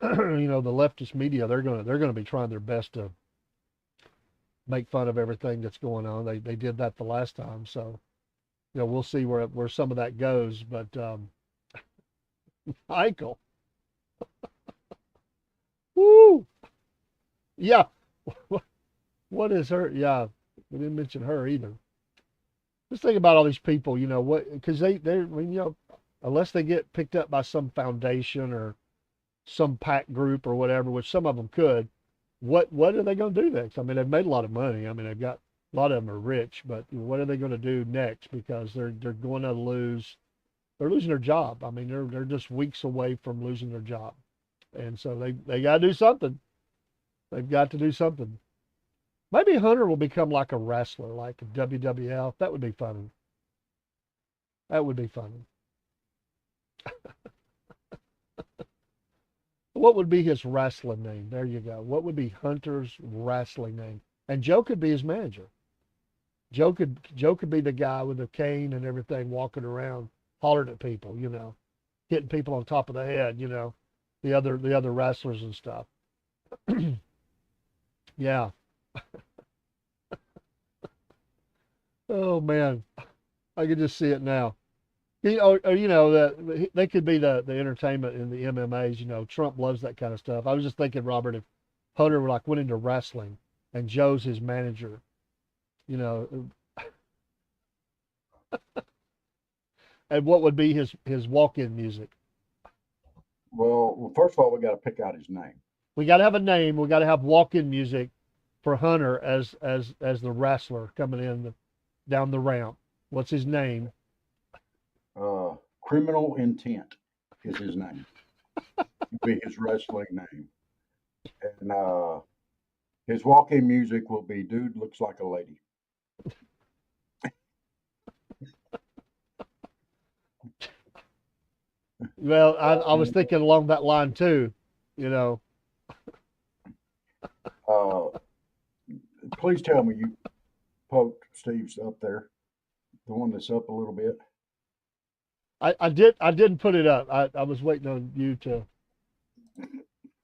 C: the leftist media. They're going to be trying their best to make fun of everything that's going on. They did that the last time. So we'll see where some of that goes. But Michael, woo, yeah. What is her? Yeah, we didn't mention her either. Just think about all these people. What? Because I mean, unless they get picked up by some foundation or some PAC group or whatever, which some of them could. What are they going to do next? I mean, they've made a lot of money. I mean, they've got a lot of them are rich, but what are they going to do next? Because they're going to lose. They're losing their job. I mean, they're just weeks away from losing their job, and so they got to do something. They've got to do something. Maybe Hunter will become like a wrestler, like a WWF. That would be funny. That would be funny. What would be his wrestling name? There you go. What would be Hunter's wrestling name? And Joe could be his manager. Joe could be the guy with the cane and everything, walking around, hollering at people, hitting people on top of the head, the other wrestlers and stuff. Yeah. Oh man, I can just see it now. That they could be the entertainment in the MMAs. Trump loves that kind of stuff. I was just thinking, Robert, if Hunter like went into wrestling and Joe's his manager, you know, and what would be his walk-in music?
B: Well, first of all, we got to pick out his name.
C: We got to have a name. We got to have walk-in music for Hunter as the wrestler coming in down the ramp. What's his name?
B: Criminal Intent is his name. Will be his wrestling name, and his walk-in music will be "Dude Looks Like a Lady."
C: Well, I was thinking along that line too. You know,
B: Uh, please tell me you poked Steve's up there, the one that's up a little bit.
C: I didn't put it up. I was waiting on you to.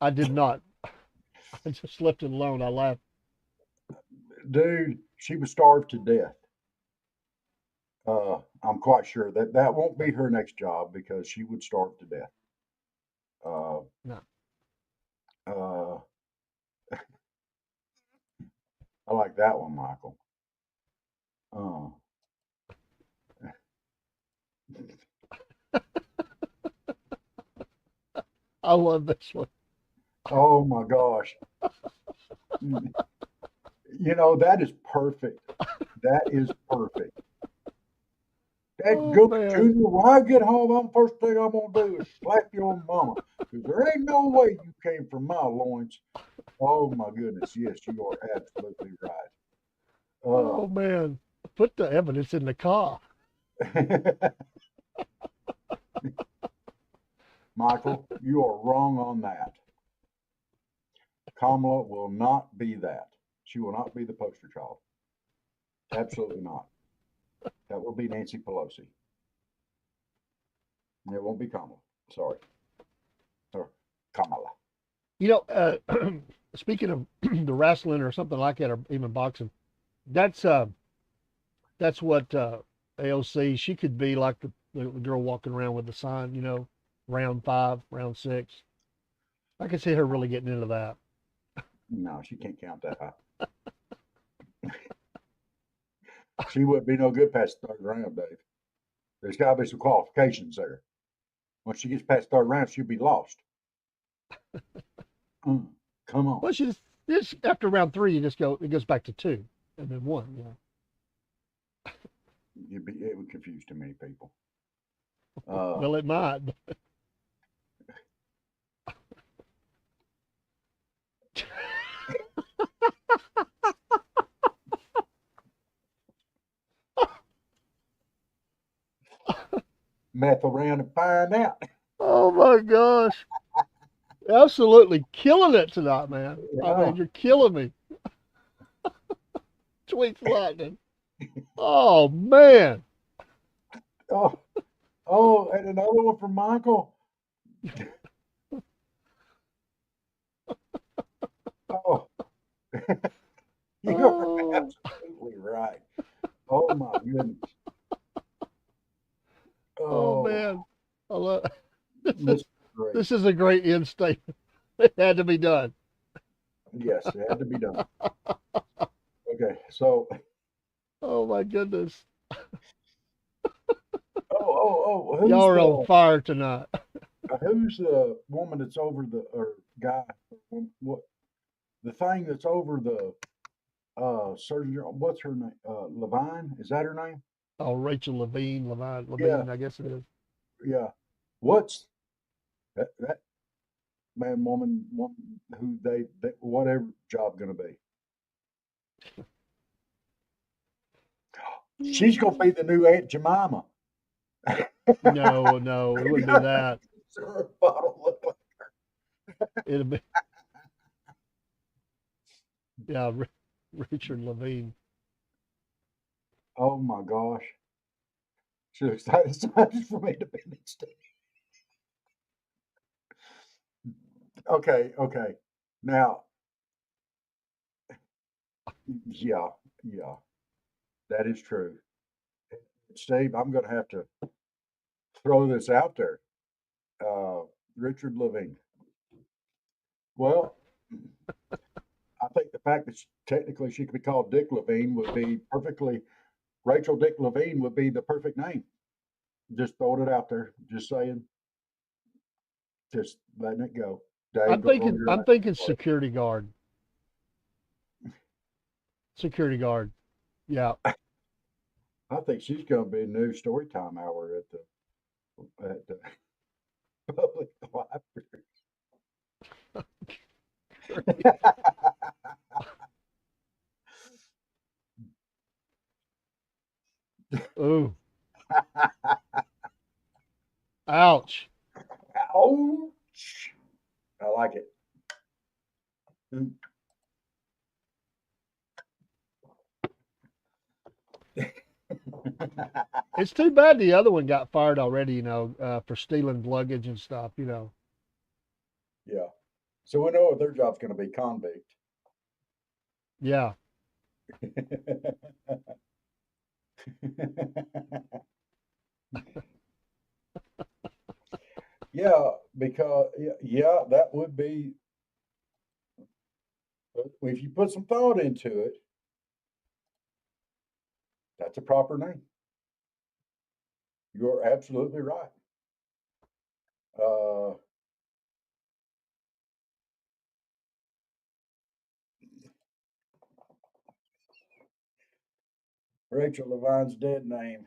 C: I did not. I just left it alone. I laughed.
B: Dude, she was starved to death. I'm quite sure that that won't be her next job because she would starve to death. Uh,
C: No.
B: uh, I like that one, Michael. Uh,
C: I love this one.
B: oh my gosh. That is perfect. That is perfect. That
C: Oh
B: goes,
C: man.
B: Junior. When I get home, first thing I'm gonna do is slap your mama. Because there ain't no way you came from my loins. Oh my goodness, yes, you are absolutely right.
C: Oh man. Put the evidence in the car.
B: Michael, you are wrong on that. Kamala will not be that. She will not be the poster child. Absolutely not. That will be Nancy Pelosi. It won't be Kamala. Sorry. Or Kamala.
C: You know, speaking of the wrestling or something like that, or even boxing, that's uh, that's what AOC. She could be like the girl walking around with the sign. Round 5, round 6. I can see her really getting into that.
B: No, she can't count that high. She wouldn't be no good past the third round, Dave. There's got to be some qualifications there. Once she gets past the third round, she'll be lost. Come on.
C: Well, just after round 3, it goes back to 2 and then 1.
B: It would confuse too many people. Uh,
C: Well, it might.
B: meth around and find out.
C: Oh my gosh. Absolutely killing it tonight, man. I
B: Yeah.
C: mean, you're killing me. Tweets lightning. Oh man.
B: Oh, oh, and another one from Michael. Oh, you're
C: Oh,
B: absolutely right. Oh my goodness.
C: oh
B: Oh,
C: man. I love this
B: this
C: is
B: is great.
C: this is a great end statement. It had to be done.
B: Yes, it had to be done. Okay, so
C: Oh my goodness.
B: who's
C: Y'all are on
B: the
C: fire tonight.
B: woman that's over the or guy? What the thing that's over the surgeon? What's her name? Levine? Is that her name?
C: Oh, Rachel
B: Yeah,
C: Levine, I guess it is.
B: yeah. What's that man, woman who they whatever job gonna be? She's gonna be the new Aunt Jemima.
C: No, no, it wouldn't be that.
B: Her bottle look like
C: It'll be, yeah, Richard Levine.
B: Oh my gosh. She looks excited from Independence Day. Okay, okay. Now, yeah, yeah, that is true. Steve, I'm going to have to throw this out there. Uh, Richard Levine. Well, I think the fact that technically she could be called Dick Levine would be perfectly, Rachel Dick Levine would be the perfect name. Just throwing it out there. Just saying, just letting it go. Dave,
C: I'm
B: go on
C: thinking
B: your
C: I'm
B: last
C: thinking
B: part.
C: security guard. Security guard. Yeah.
B: I think she's going to be a new story time hour at the public library.
C: Ooh. Ouch.
B: Ouch! I like it. Mm.
C: It's too bad the other one got fired already, for stealing luggage and stuff.
B: Yeah. So we know what their job's going to be convict.
C: Yeah.
B: Yeah, because yeah, that would be if you put some thought into it, that's a proper name. You're absolutely right. Uh, Rachel Levine's dead name.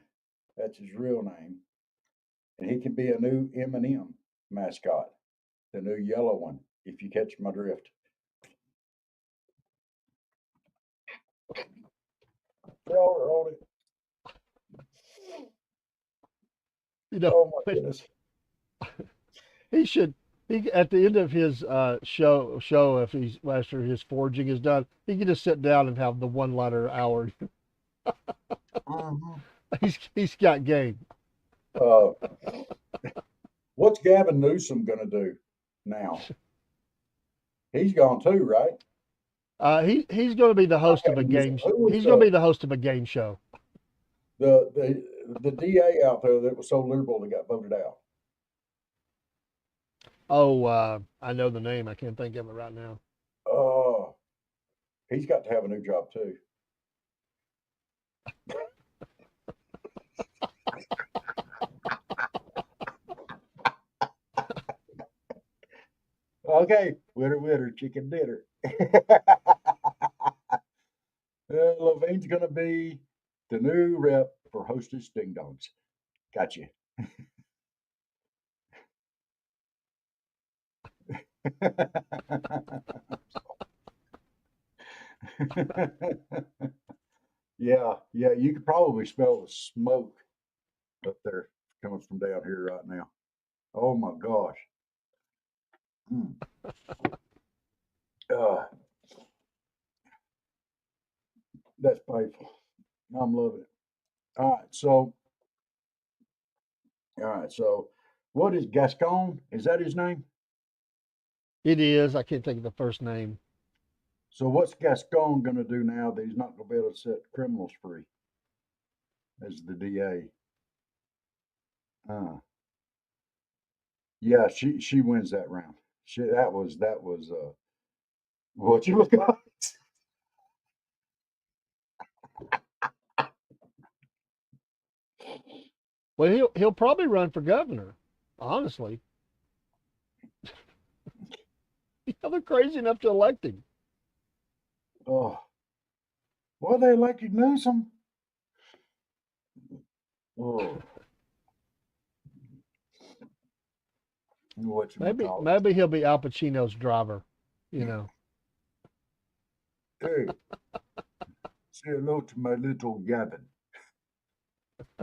B: That's his real name, and he can be a new M&M mascot, the new yellow one. If you catch my drift. Y'all are on it.
C: You know,
B: Oh my goodness.
C: he should he at the end of his show if he's after his forging is done, he can just sit down and have the one letter hour.
B: Mhm.
C: He's got game.
B: Uh, what's Gavin Newsom going to do now? He's gone too, right?
C: He's going to be the
B: Not
C: host of a
B: Gavin Newsom.
C: game.
B: Who was
C: He's going to be the host of a game show.
B: the DA out there that was so liberal that got voted out?
C: Oh, I know the name. I can't think of it right now.
B: Oh, he's got to have a new job too. Okay, winner, winner, chicken dinner. Levine's going to be the new rep for Hostess Ding Dongs. Got you. Yeah, yeah, you could probably smell the smoke up there coming from down here right now. Oh my gosh. Mm. Uh, that's painful. I'm loving it. All right, so what is Gascon? Is that his name?
C: It is. I can't think of the first name.
B: So what's Gascon going to do now that he's not going to be able to set criminals free as the DA? Uh, yeah, she wins that round. That was what you got.
C: Well, he'll probably run for governor. Honestly, they're crazy enough to elect him.
B: Oh, well, they elected Newsom. Oh, what you
C: Maybe
B: call
C: maybe he'll be Al Pacino's driver. You know.
B: it? Hey, say hello to my little Gavin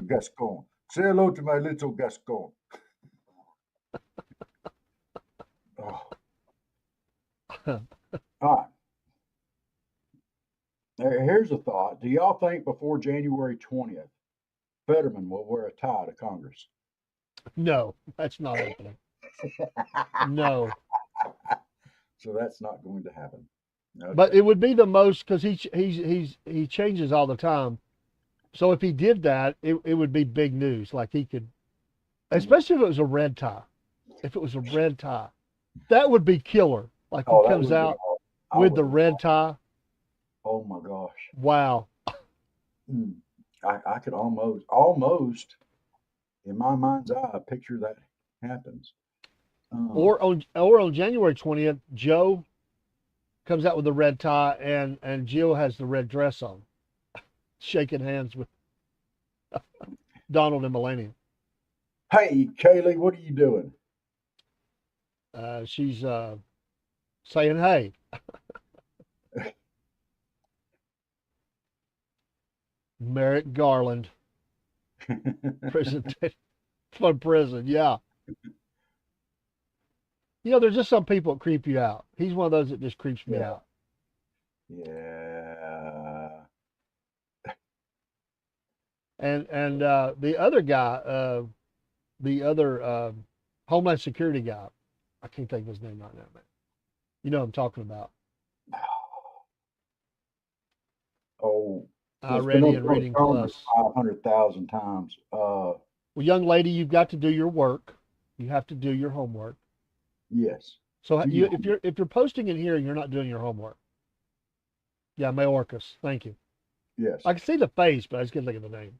B: Gascon. Say hello to my little Gascon. Oh. All right. Here's a thought. Do y'all think before January 20th, Fetterman will wear a tie to Congress?
C: No, that's not happening. No,
B: So that's not going to happen.
C: but
B: Okay.
C: it would be the most because he changes all the time. So if he did that, it would be big news. Like he could, especially if it was a red tie. If it was a red tie, that would be killer. Like he
B: Oh, that
C: comes
B: would be
C: out
B: all. I
C: with
B: would
C: the red
B: love.
C: tie.
B: Oh my gosh.
C: Wow.
B: Mm. I could almost in my mind's eye picture that happens. Uh,
C: Or on January 20th, Joe comes out with the red tie and Jill has the red dress on, shaking hands with Donald and Melania.
B: hey, Kaylee, what are you doing?
C: She's saying, "Hey, Merrick Garland, prison from prison." Yeah, there's just some people that creep you out. He's one of those that just creeps me
B: Yeah,
C: out.
B: yeah.
C: And the other guy, the other Homeland Security guy, I can't think of his name right now, man. You know what I'm talking about.
B: Oh,
C: I
B: it's been
C: ready
B: up
C: and
B: for
C: reading
B: Congress
C: plus.
B: 500,000 times.
C: Well, young lady, you've got to do your work. You have to do your homework.
B: Yes.
C: So
B: Do
C: you,
B: you?
C: if you're posting in here and you're not doing your homework, yeah, Mayorkas, thank you.
B: Yes.
C: I can see the face, but I just can't think of the name.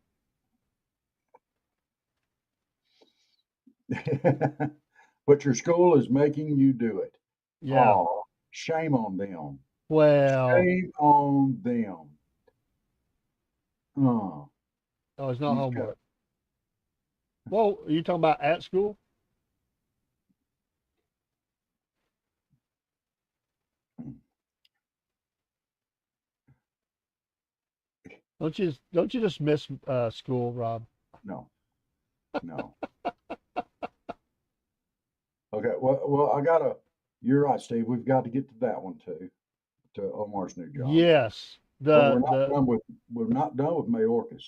B: But your school is making you do it.
C: Yeah.
B: Oh, shame on them.
C: Well,
B: Shame on them. Oh,
C: oh, it's not
B: you've got.
C: homework. Well, are you talking about at school? Don't you just miss school, Rob?
B: No, no. Okay. Well, I gotta. You're right, Steve. We've got to get to that one too, to Omar's new job.
C: Yes.
B: But
C: The the
B: we're not done with Mayorkas.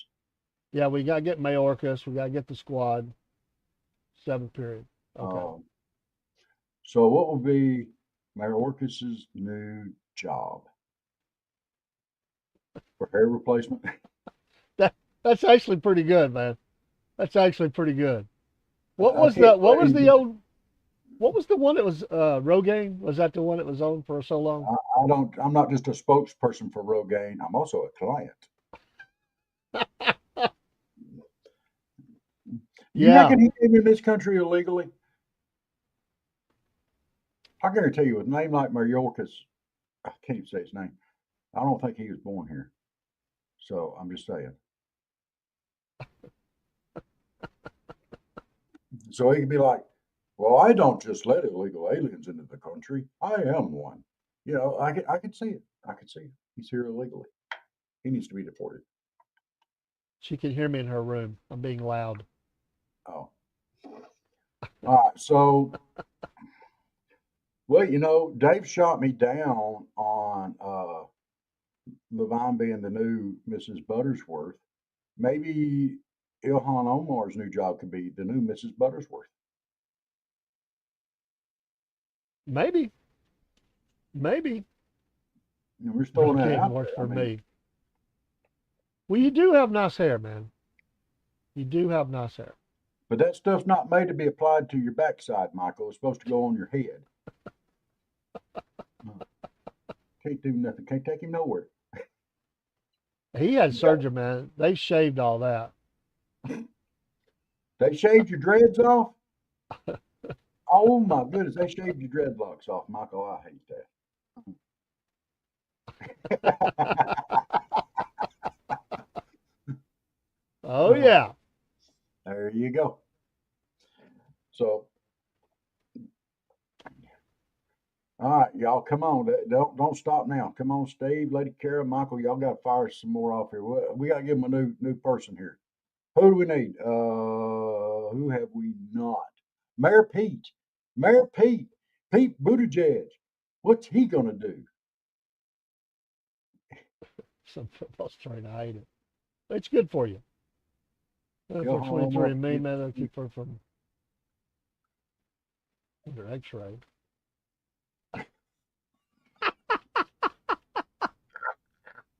C: Yeah, we got to get Mayorkas. We got to get the squad. Seventh period. Okay.
B: Um, so what will be Mayorkas's new job for hair replacement?
C: That that's actually pretty good, man. That's actually pretty good. What
B: I
C: was
B: can't
C: the what was the
B: wait.
C: old what was the one that was Rogaine? Was that the one that was on for so long?
B: I don't. I'm not just a spokesperson for Rogaine. I'm also a client. You
C: Yeah.
B: reckon he came in this country illegally? I guarantee you, with a name like Mayorkas, I can't even say his name. I don't think he was born here. So I'm just saying. So he could be like, "Well, I don't just let illegal aliens into the country. I am one." I could see it. I could see it. He's here illegally. He needs to be deported.
C: She can hear me in her room. I'm being loud.
B: Oh, all right. So, well, Dave shot me down on Levine being the new Mrs. Buttersworth. Maybe Ilhan Omar's new job could be the new Mrs. Buttersworth.
C: Maybe. Maybe.
B: And we're just throwing that
C: Rogaine
B: out
C: works
B: there. I
C: for
B: mean,
C: me. Well, you do have nice hair, man. You do have nice hair.
B: but that stuff's not made to be applied to your backside, Michael. It's supposed to go on your head. No, can't do nothing. Can't take him nowhere.
C: He had
B: You got,
C: surgery, man. They shaved all that.
B: they shaved your dreads off? Oh my goodness, they shaved your dreadlocks off, Michael. I hate that.
C: Oh yeah.
B: There you go. So, all right, y'all, come on. Don't stop now. Come on, Steve, Lady Kara, Michael. Y'all got to fire some more off here. We got to give them a new person here. Who do we need? Who have we not? Mayor Pete. Mayor Pete. Pete Buttigieg. What's he gonna do?
C: Some football's trying to hide it. It's good for you.
B: Go
C: For
B: home
C: 23
B: or
C: and me,
B: get
C: man, they'll keep her from under X-ray.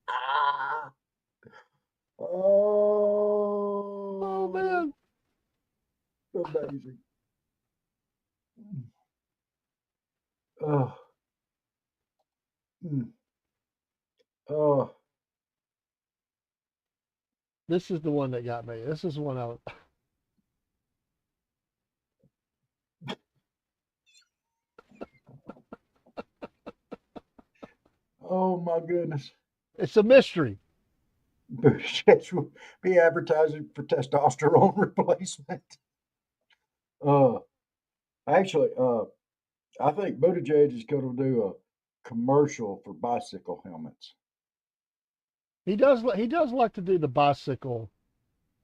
B: ah.
C: Oh
B: Oh,
C: man,
B: amazing. Oh, mm, oh,
C: this is the one that got me. This is the one I.
B: oh my goodness.
C: It's a mystery.
B: Buttigieg will be advertising for testosterone replacement. Uh, actually, I think Buttigieg is going to do a commercial for bicycle helmets.
C: He does. He does like to do the bicycle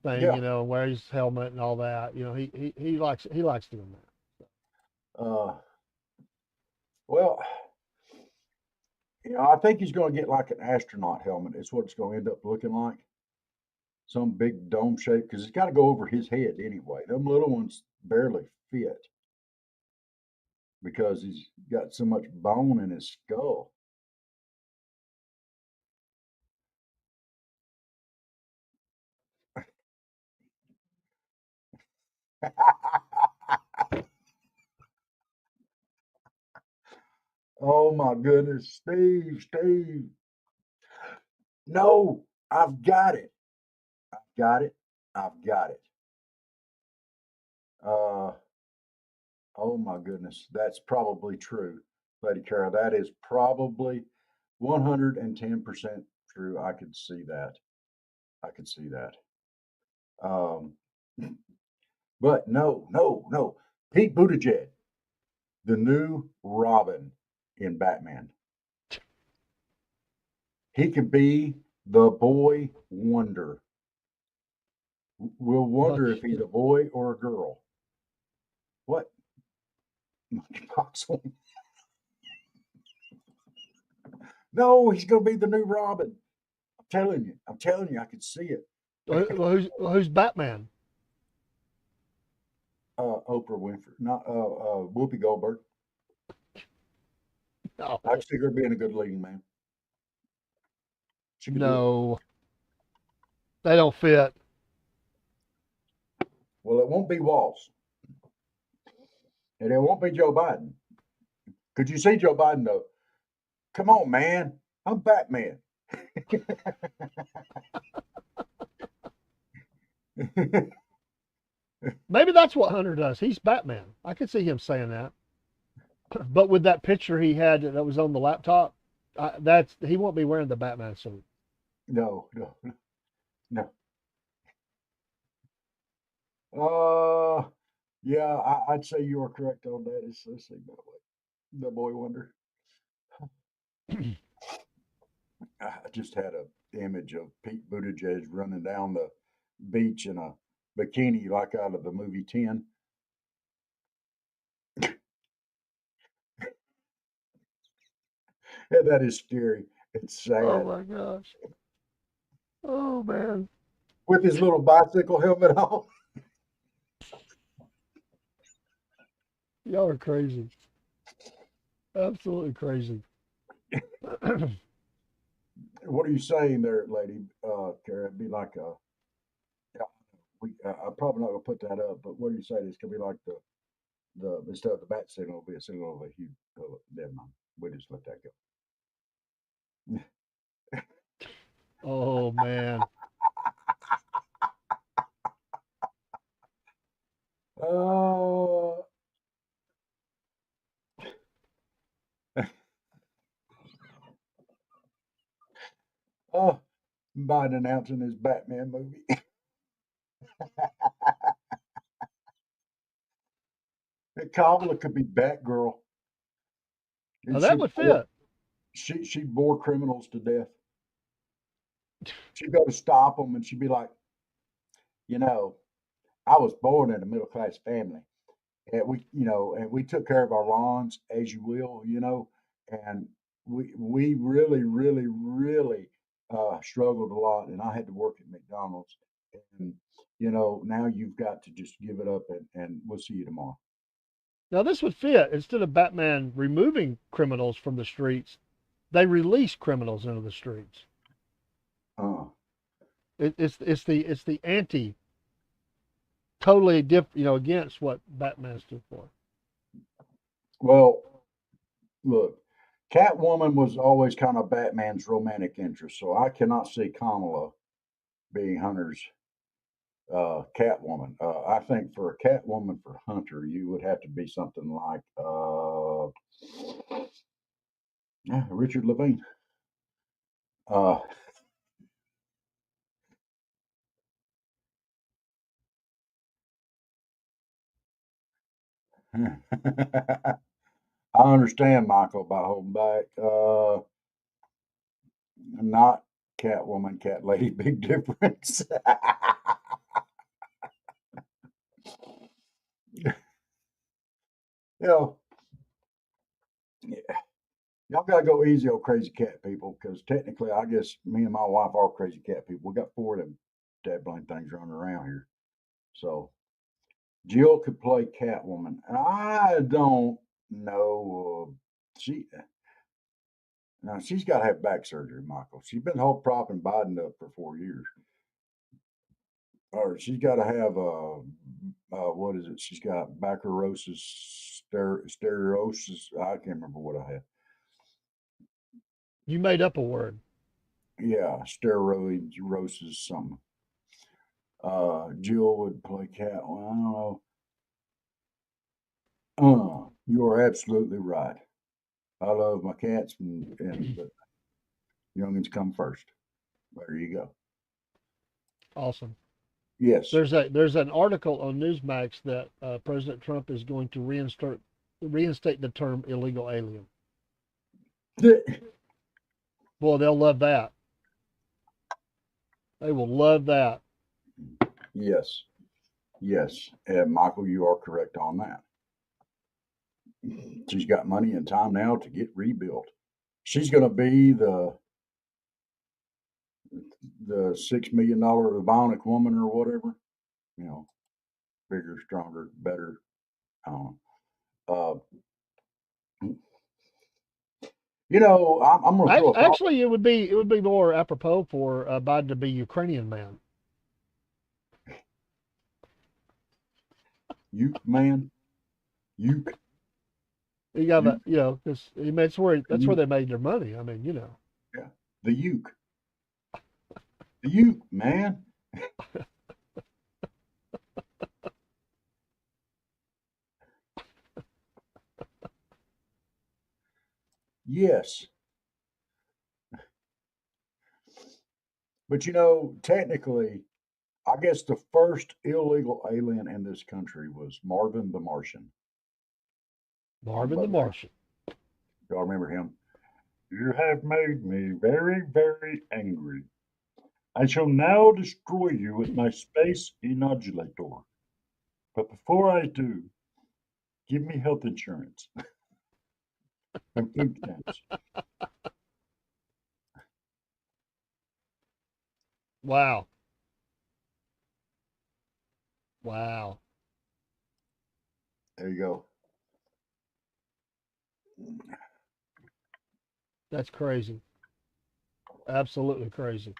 C: thing,
B: Yeah.
C: you know, wear his helmet and all that. You know, he likes doing that.
B: Uh, well, I think he's going to get like an astronaut helmet. Is what it's going to end up looking like. Some big dome shape because it's got to go over his head anyway. Them little ones barely fit because he's got so much bone in his skull. Oh my goodness, Steve. No, I've got it. Got it. I've got it. Uh, oh my goodness, that's probably true, Lady Carol. That is probably 110% true. I could see that. I could see that. Um, but no. Pete Buttigieg, the new Robin in Batman. He could be the boy wonder. We'll
C: Well,
B: wonder if he's a boy or a girl. What? Monkeypox on. No, he's going to be the new Robin. I'm telling you, I could see it.
C: who's Batman?
B: Oprah Winfrey, not Whoopi Goldberg.
C: No,
B: I could see her being a good leading man. She could do it.
C: no, they don't fit.
B: Well, it won't be Walls, and it won't be Joe Biden. Could you see Joe Biden though? Come on, man, I'm Batman.
C: Maybe that's what Hunter does. He's Batman. I could see him saying that. But with that picture he had that was on the laptop, that's he won't be wearing the Batman suit.
B: No. Uh, yeah, I'd say you are correct on that. Let's see, the boy wonder. I just had a image of Pete Buttigieg running down the beach in a bikini like out of the movie 10. And that is scary. It's
C: Oh
B: sad.
C: my gosh. Oh man.
B: With his little bicycle helmet on.
C: Y'all are crazy. Absolutely crazy.
B: What are you saying there, lady? Kara, it'd be like a. Yeah, I'm probably not gonna put that up, but what are you saying? It's gonna be like the instead of the bat signal, it'll be a signal of a huge. Never mind. We just let that go.
C: Oh man.
B: Oh, oh, Biden announcing his Batman movie. Kamala could be Batgirl,
C: Now
B: and
C: that would fit.
B: she bore criminals to death. She'd go to stop them, and she'd be like, you know, I was born in a middle class family, and we took care of our lawns as you will, and we really, really, really struggled a lot, and I had to work at McDonald's, and now you've got to just give it up, and we'll see you tomorrow.
C: Now this would fit. Instead of Batman removing criminals from the streets, they release criminals into the streets.
B: Uh,
C: It's the anti, totally different, against what Batman stood for.
B: well, look, Catwoman was always kind of Batman's romantic interest, so I cannot see Kamala being Hunter's Catwoman. I think for a Catwoman for Hunter, you would have to be something like yeah, Richard Levine. Uh, I understand, Michael, by holding back. Not Catwoman, Cat Lady, big difference. you know, y'all gotta go easy on crazy cat people, because technically, I guess me and my wife are crazy cat people. We got four of them dead blind things running around here. So Jill could play Catwoman. I don't know. She Now she's got to have back surgery, Michael. She's been whole propping Biden up for 4 years, or she's got to have what is it? She's got bacterosis, stereosis. I can't remember what I had.
C: You made up a word.
B: Yeah, steroids, something. Jill would play cat. Well, I don't know. You are absolutely right. I love my cats, but youngins come first. There you go.
C: Awesome.
B: Yes.
C: There's an article on Newsmax that President Trump is going to reinstate the term illegal alien. Boy, they'll love that. They will love that.
B: Yes. Yes. And Michael, you are correct on that. She's got money and time now to get rebuilt. She's going to be the $6 million bionic woman or whatever. You know, bigger, stronger, better. I don't know. I'm going to throw a thought.
C: Actually, it would be more apropos for Biden to be Ukrainian man.
B: Uke man, uke,
C: You got
B: uke,
C: to, because that's where
B: uke.
C: they made their money. I mean,
B: Yeah, the uke, the uke man. Yes, but technically, I guess the first illegal alien in this country was Marvin the Martian on
C: Marvin the
B: Bud Light.
C: Martian.
B: Y'all remember him? You have made me very, very angry. I shall now destroy you with my space inoculator. But before I do, give me health insurance and food stamps.
C: Wow, wow,
B: There you go.
C: that's crazy. Absolutely crazy,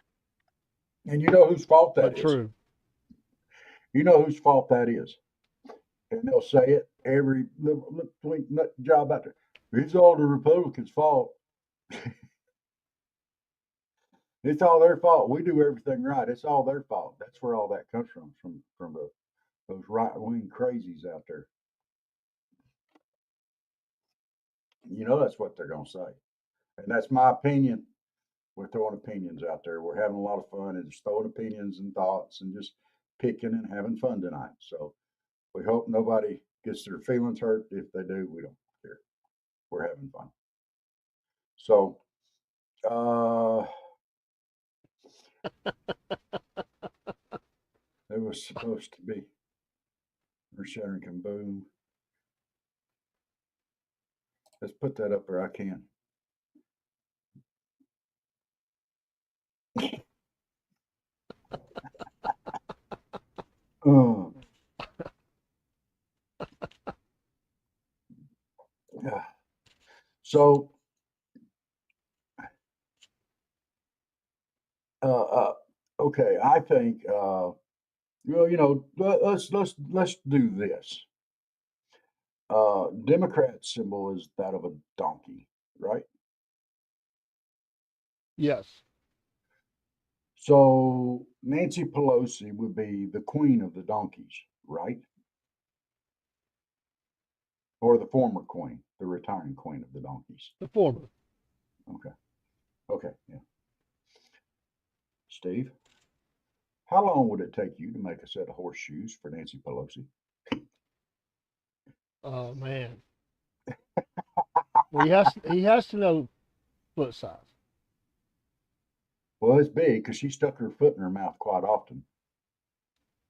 B: And you know whose fault
C: but
B: that is.
C: true.
B: You know whose fault that is. And they'll say it every little twink nut job out there. It's all the Republicans' fault. It's all their fault. We do everything right. It's all their fault. That's where all that comes from those right wing crazies out there. That's what they're gonna say, and that's my opinion. We're throwing opinions out there. We're having a lot of fun and just throwing opinions and thoughts and just picking and having fun tonight. So we hope nobody gets their feelings hurt. If they do, we don't care. We're having fun. So uh, it was supposed to be earth shattering kaboom. Let's put that up there. I can. Uh, so, uh, uh, okay, I think, well, let's do this. Democrat symbol is that of a donkey, right?
C: Yes,
B: So Nancy Pelosi would be the queen of the donkeys, right? Or the former queen, the retiring queen of the donkeys.
C: the former.
B: Okay. Okay. Yeah. Steve, how long would it take you to make a set of horseshoes for Nancy Pelosi?
C: Oh man. Well, he has to know foot size.
B: Well, it's big because she stuck her foot in her mouth quite often.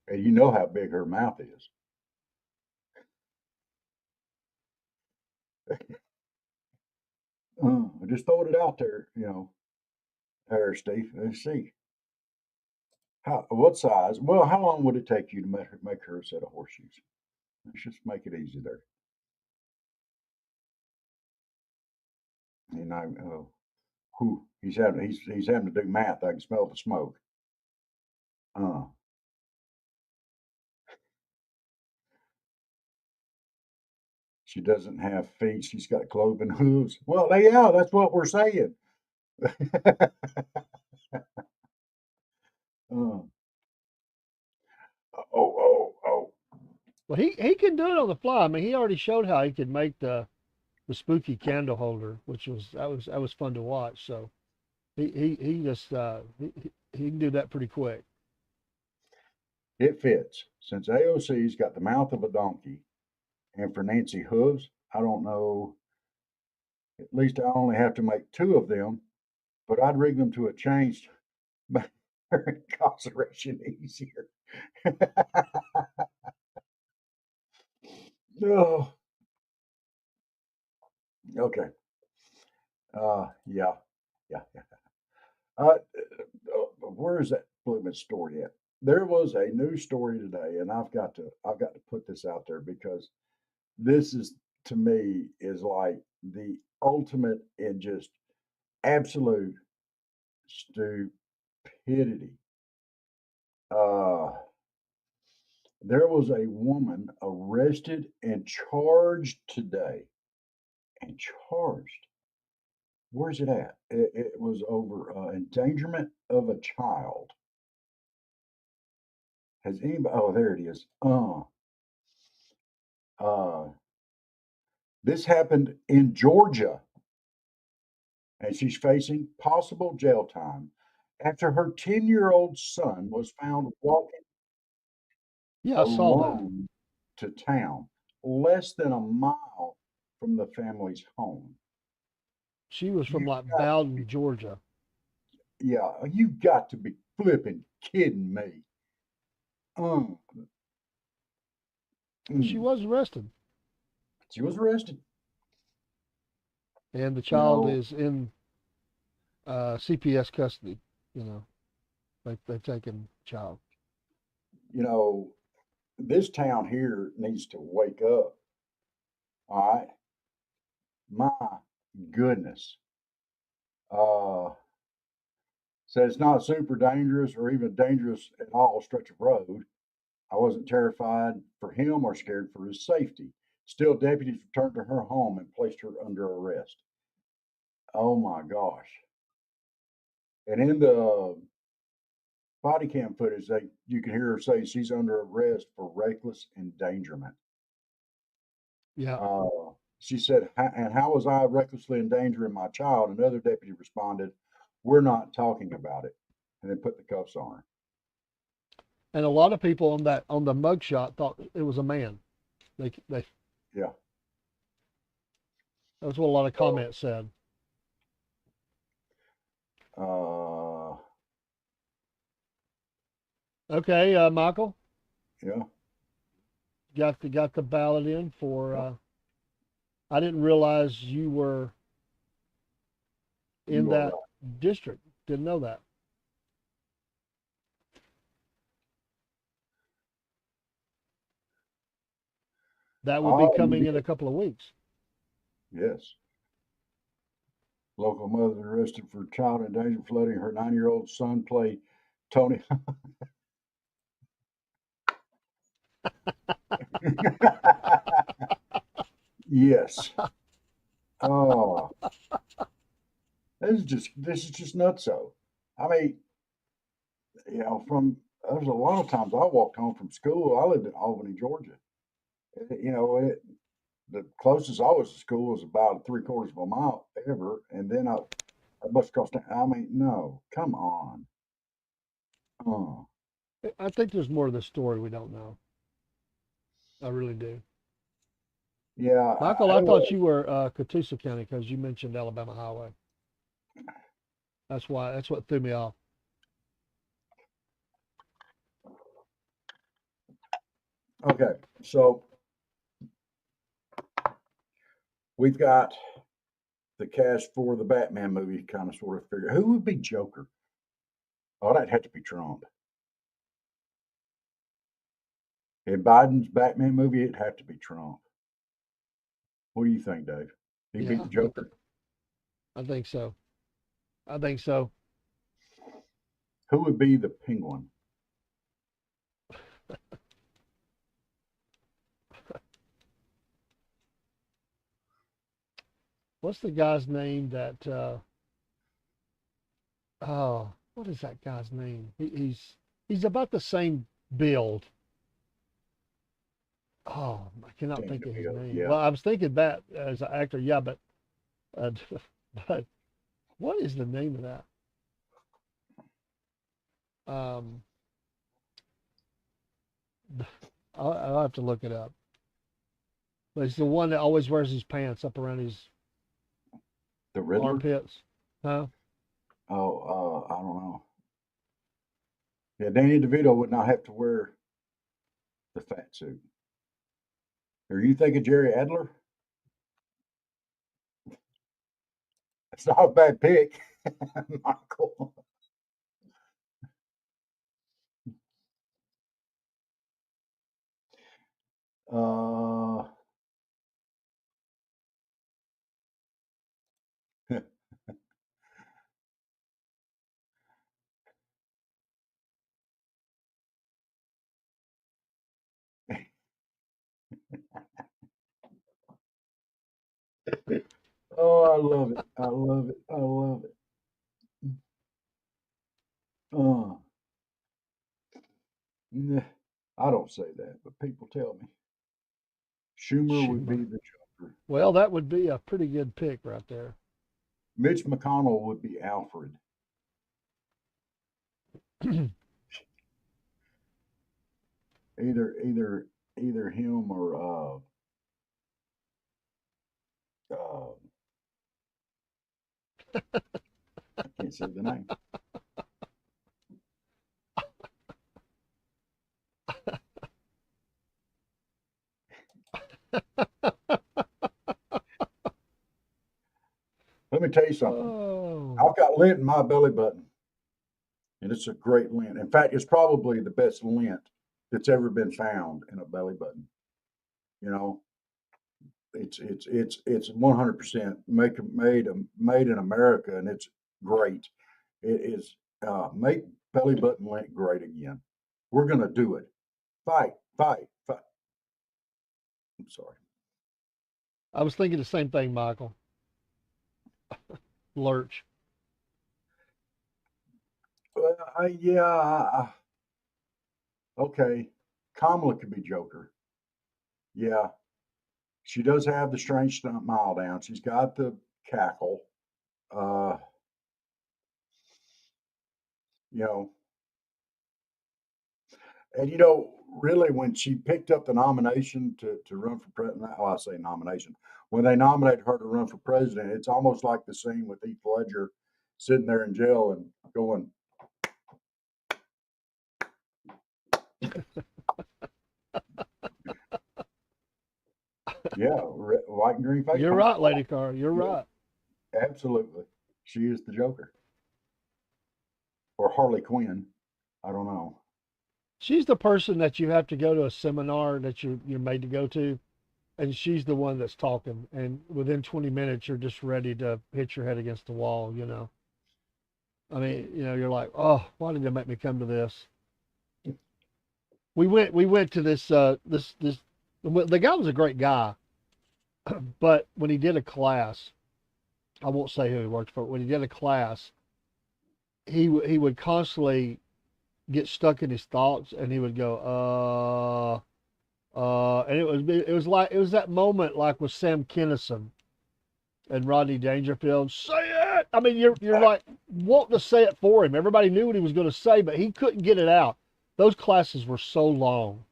B: And you know how big her mouth is. Just throwing it out there, there, Steve. Let's see. What size? Well, how long would it take you to make her a set of horseshoes? Let's just make it easy there. And he's having to do math. I can smell the smoke. Uh, she doesn't have feet. She's got cloven hooves. Well, yeah, that's what we're saying. uh, oh.
C: Well, he can do it on the fly. I mean, he already showed how he could make the spooky candle holder, which was fun to watch. So he just he can do that pretty quick.
B: It fits. Since AOC's got the mouth of a donkey, and for Nancy hooves, I don't know. At least I only have to make two of them, but I'd rig them to a change to make incarceration easier. Oh, okay. Yeah, yeah. Where is that blooming story at? There was a news story today, and I've got to put this out there because this is to me is like the ultimate in just absolute stupidity. Uh, there was a woman arrested and charged today, and charged. Where's it at? It was over endangerment of a child. Has anybody? Oh, there it is. Uh, this happened in Georgia, and she's facing possible jail time after her 10-year-old son was found walking
C: Yeah, I saw that.
B: alone to town, less than a mile from the family's home.
C: She was
B: You
C: from like
B: got to be,
C: Bowden, Georgia.
B: yeah, you got to be flipping kidding me. Um,
C: But she
B: mm.
C: was arrested,
B: She was arrested.
C: and the
B: You
C: child
B: know,
C: is in CPS custody. You know, they've taken the child.
B: you know, this town here needs to wake up. All right, my goodness. Uh, Said it's not super dangerous or even dangerous at all stretch of road. I wasn't terrified for him or scared for his safety. Still, deputies returned to her home and placed her under arrest. Oh my gosh. And in the body cam footage, you can hear her say she's under arrest for reckless endangerment.
C: Yeah,
B: She said, and how was I recklessly endangering my child? Another deputy responded, we're not talking about it. And then put the cuffs on her.
C: and a lot of people on the mugshot thought it was a man. They
B: Yeah.
C: That's what a lot of
B: So,
C: comments said.
B: uh,
C: Okay, Michael,
B: yeah,
C: got the ballot in for.
B: yeah.
C: I didn't realize you were in
B: You are
C: that
B: right.
C: district. Didn't know that. That will be
B: Oh, you
C: coming in a
B: did.
C: couple of weeks.
B: Yes. Local mother arrested for child endangerment for letting her 9-year-old son play Tony. Yes. Oh, this is just nutso. I mean, from there's a lot of times I walked home from school. I lived in Albany, Georgia. The closest I was to school was about 3/4 of a mile ever, and then I bus across town. I mean, no, come on. Oh,
C: I think there's more to the story we don't know. I really do.
B: yeah.
C: Michael, I thought you were Catoosa County because you mentioned Alabama Highway. That's why. That's what threw me off.
B: Okay, so we've got the cast for the Batman movie. Kind of sort of figure who would be Joker. Oh, that'd have to be Trump. In Biden's Batman movie, it'd have to be Trump. What do you think, Dave? He'd beat
C: Yeah,
B: the Joker.
C: I think so. I think so.
B: Who would be the Penguin?
C: What's the guy's name that? Oh, what is that guy's name? He's about the same build. Oh, I cannot
B: Danny
C: think of his
B: DeVito.
C: name.
B: Yeah.
C: Well, I was thinking that as an actor, yeah, uh, but what is the name of that? Um, I'll have to look it up. But it's the one that always wears his pants up around his
B: The Riddler?
C: armpits. Huh?
B: Oh, I don't know. Yeah, Danny DeVito would not have to wear the fat suit. Are you thinking Jerry Adler? It's not a bad pick, Michael. Uh, oh, I love it. I love it. I love it. Uh, nah, I don't say that, but people tell me. Schumer would
C: Schumer.
B: be the Joker.
C: Well, that would be a pretty good pick right there.
B: Mitch McConnell would be Alfred. Either him or uh, I can't say the name. Let me tell you something.
C: Oh,
B: I've got lint in my belly button, and it's a great lint. In fact, it's probably the best lint that's ever been found in a belly button. You know, it's 100% made in America, and it's great. It is make belly button lint great again. We're gonna do it. Fight, fight, fight. I'm sorry.
C: I was thinking the same thing, Michael. Lurch.
B: Well, yeah, okay. Kamala could be Joker. Yeah, she does have the strange smile down. She's got the cackle. Uh, you know, and really, when she picked up the nomination to run for president, oh, I say nomination, when they nominated her to run for president, it's almost like the scene with Heath Ledger sitting there in jail and going, yeah, white and green face
C: You're
B: paint.
C: right, Lady Carr. You're
B: Yeah,
C: right.
B: absolutely. She is the Joker or Harley Quinn. I don't know.
C: She's the person that you have to go to a seminar that you're made to go to, and she's the one that's talking, and within 20 minutes you're just ready to hit your head against the wall, you know. I mean, you know, you're like, oh, why did they make me come to this? We went to this the guy was a great guy, but when he did a class, I won't say who he worked for. When he did a class, he would constantly get stuck in his thoughts, and he would go, and it was that moment like with Sam Kinison and Rodney Dangerfield. Say it. I mean, you're like wanting to say it for him. Everybody knew what he was going to say, but he couldn't get it out. Those classes were so long.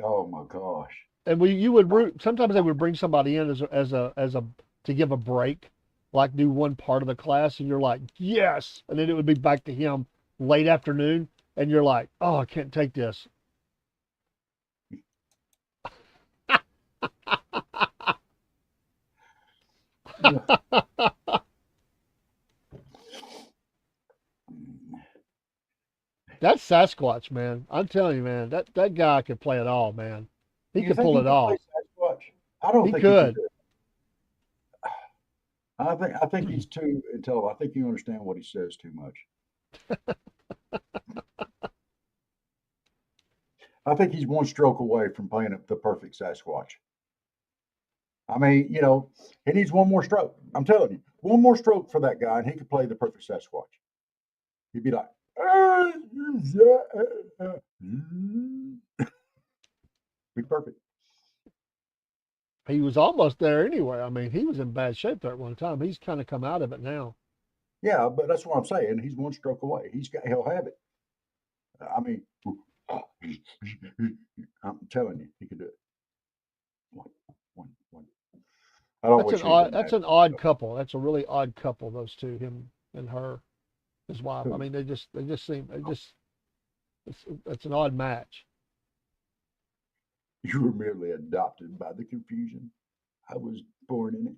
B: Oh my gosh.
C: And you would root. Sometimes they would bring somebody in as a to give a break, like do one part of the class, and you're like, yes, and then it would be back to him late afternoon, and you're like, oh, I can't take this. That's Sasquatch, man. I'm telling you, man, that guy could play it all, man. He
B: You
C: could
B: think
C: pull
B: he
C: it
B: can play
C: off.
B: Sasquatch? I don't
C: He
B: think he can
C: could.
B: do it. I think he's too intelligent. I think you understand what he says too much. I think he's one stroke away from playing the perfect Sasquatch. I mean, you know, he needs one more stroke. I'm telling you, one more stroke for that guy, and he could play the perfect Sasquatch. He'd be like, be perfect.
C: He was almost there anyway. I mean, he was in bad shape there at one time. He's kind of come out of it now.
B: Yeah, but that's what I'm saying. He's one stroke away. He'll have it. I mean, I'm telling you, he could do it. One, one. I don't wish he'd been
C: That's
B: that.
C: an odd couple. That's a really odd couple, those two, him and her, his wife. I
B: Who?
C: mean, they just seem they just it's an odd match.
B: You were merely adopted by the confusion. I was born in it,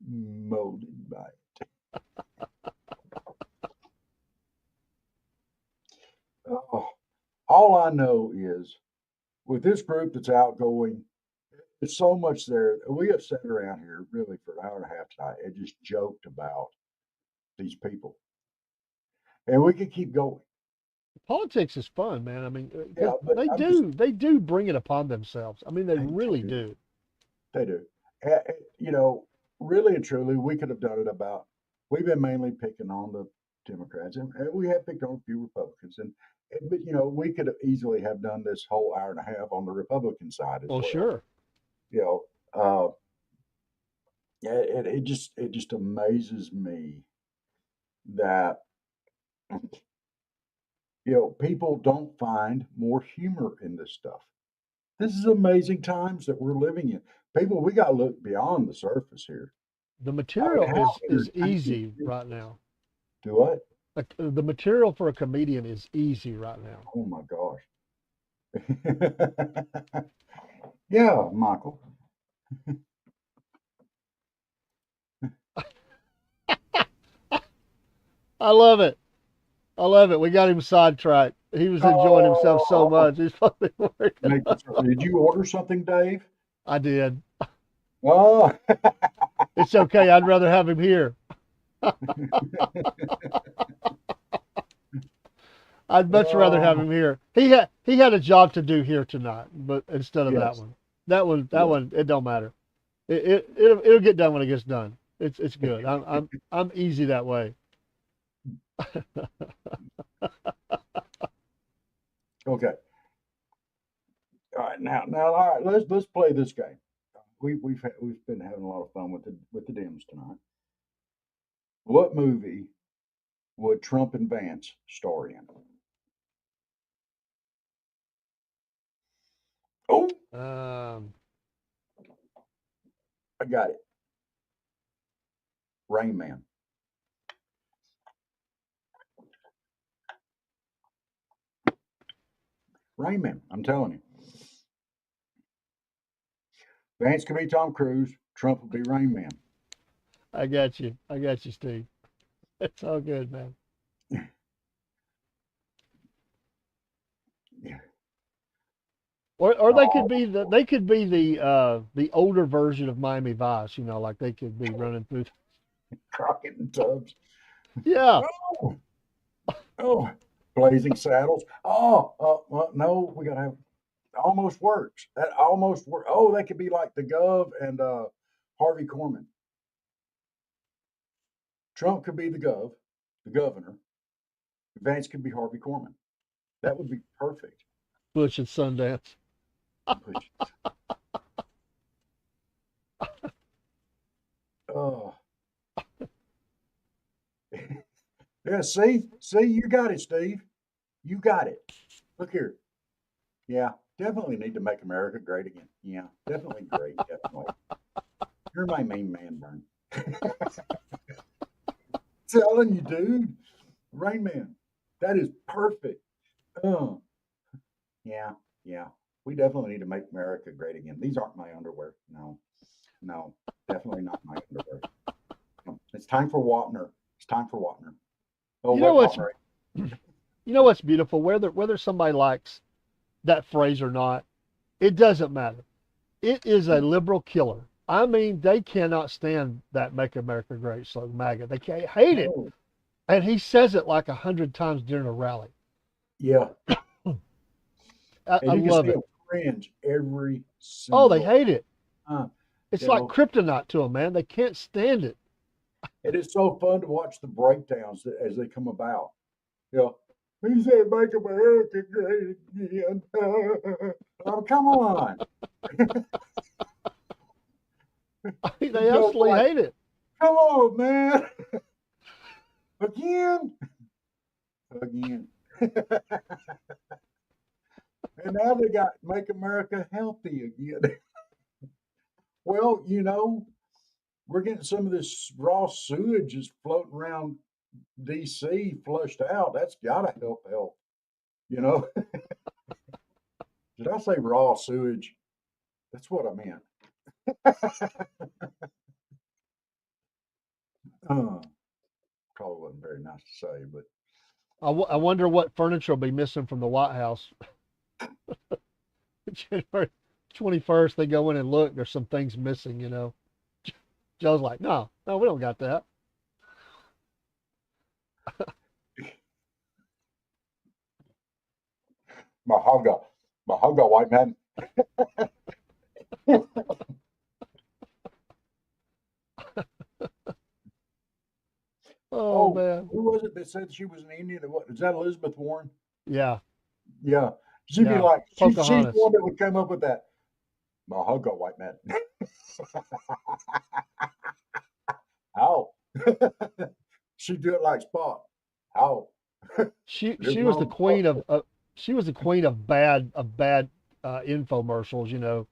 B: molded by it. Oh, all I know is with this group that's outgoing, there's so much there. We have sat around here really for an hour and a half tonight and just joked about these people, and we could keep going.
C: Politics is fun, man. I mean, because
B: Yeah, but I'm just
C: they do bring it upon themselves. I mean, they
B: they
C: really
B: do,
C: do.
B: they do. You know, really and truly, we could have done it about. We've been mainly picking on the Democrats, and we have picked on a few Republicans, but you know, we could have easily have done this whole hour and a half on the Republican side as
C: Well,
B: well.
C: sure.
B: You know, yeah, it just amazes me that people don't find more humor in this stuff. This is amazing times that we're living in. People, we got to look beyond the surface here.
C: The
B: I mean,
C: material
B: how
C: is
B: entertaining
C: easy
B: is
C: right
B: this?
C: now.
B: Do what?
C: Like, the material for a comedian is easy right now.
B: Oh my gosh. Yeah, Michael.
C: I love it. I love it. We got him sidetracked. He was enjoying himself so
B: Oh,
C: much. He's probably working.
B: did you order something, Dave?
C: I did.
B: Oh,
C: It's okay. I'd rather have him here. I'd much rather have
B: oh,
C: him here. He had a job to do here tonight, but instead of that
B: yes,
C: one,
B: yes.
C: it don't matter. It'll get done when it gets done. It's good. I'm easy that way.
B: Okay. All right, all right. Let's play this game. We've been having a lot of fun with the Dems tonight. What movie would Trump and Vance star in? Oh,
C: Um,
B: I got it. Rain Man. Rain Man. I'm telling you. Vance could be Tom Cruise. Trump would be Rain Man.
C: I got you. I got you, Steve. It's all good, man. Or they could be
B: Oh,
C: the older version of Miami Vice, you know, like they could be running through.
B: Crockett and Tubbs.
C: Yeah.
B: Oh, oh, Blazing Saddles. Oh, well, no, we gotta have almost works. That almost work. Oh, they could be like the Gov and Harvey Korman. Trump could be the Gov, the governor. Vance could be Harvey Korman. That would be perfect.
C: Bush and Sundance.
B: But, oh, yeah. See, you got it, Steve. You got it. Look here. Yeah, definitely need to make America great again. Yeah, definitely great. Definitely. You're my main man, Vern. Telling you, dude. Rain Man. That is perfect. Oh, yeah, yeah. We definitely need to make America great again. These aren't my underwear. No, no, definitely not my underwear. No. It's time for Wapner. It's time for Wapner. Oh,
C: You know
B: wait,
C: what's
B: Wapner.
C: you know what's beautiful? Whether somebody likes that phrase or not, it doesn't matter. It is a liberal killer. I mean, they cannot stand that "Make America Great" slogan, MAGA. They can't hate it,
B: Oh,
C: and he says it like 100 times during a rally.
B: yeah.
C: I
B: And you can see
C: love it.
B: them cringe every
C: Oh, they
B: single
C: hate it.
B: time.
C: It's
B: You
C: like
B: know,
C: kryptonite to them, man. They can't stand it.
B: it is so fun to watch the breakdowns as they come about. You know, he said, "Make America great again." Oh, come on.
C: They
B: It goes
C: absolutely
B: like,
C: hate it.
B: come on, man. Again. Again. And now they got make America healthy again. Well, we're getting some of this raw sewage is floating around DC flushed out. That's gotta help health, you know? Did I say raw sewage? That's what I meant. Uh, Probably wasn't very nice to say, but
C: I wonder what furniture will be missing from the White House. January 21st, they go in and look. There's some things missing, you know. Joe's like, no, no, we don't got that.
B: Mahaga, Mahaga, white man.
C: Oh
B: Oh,
C: man,
B: who was it that said she was an Indian? What is that? Elizabeth Warren?
C: yeah,
B: Yeah, she'd be
C: yeah.
B: like, she's the
C: Pocahontas.
B: one that would come up with that. Mahaga, white man. How? She'd do it like Spot. How? There's
C: She was the
B: no.
C: queen of she was the queen of bad infomercials. You know,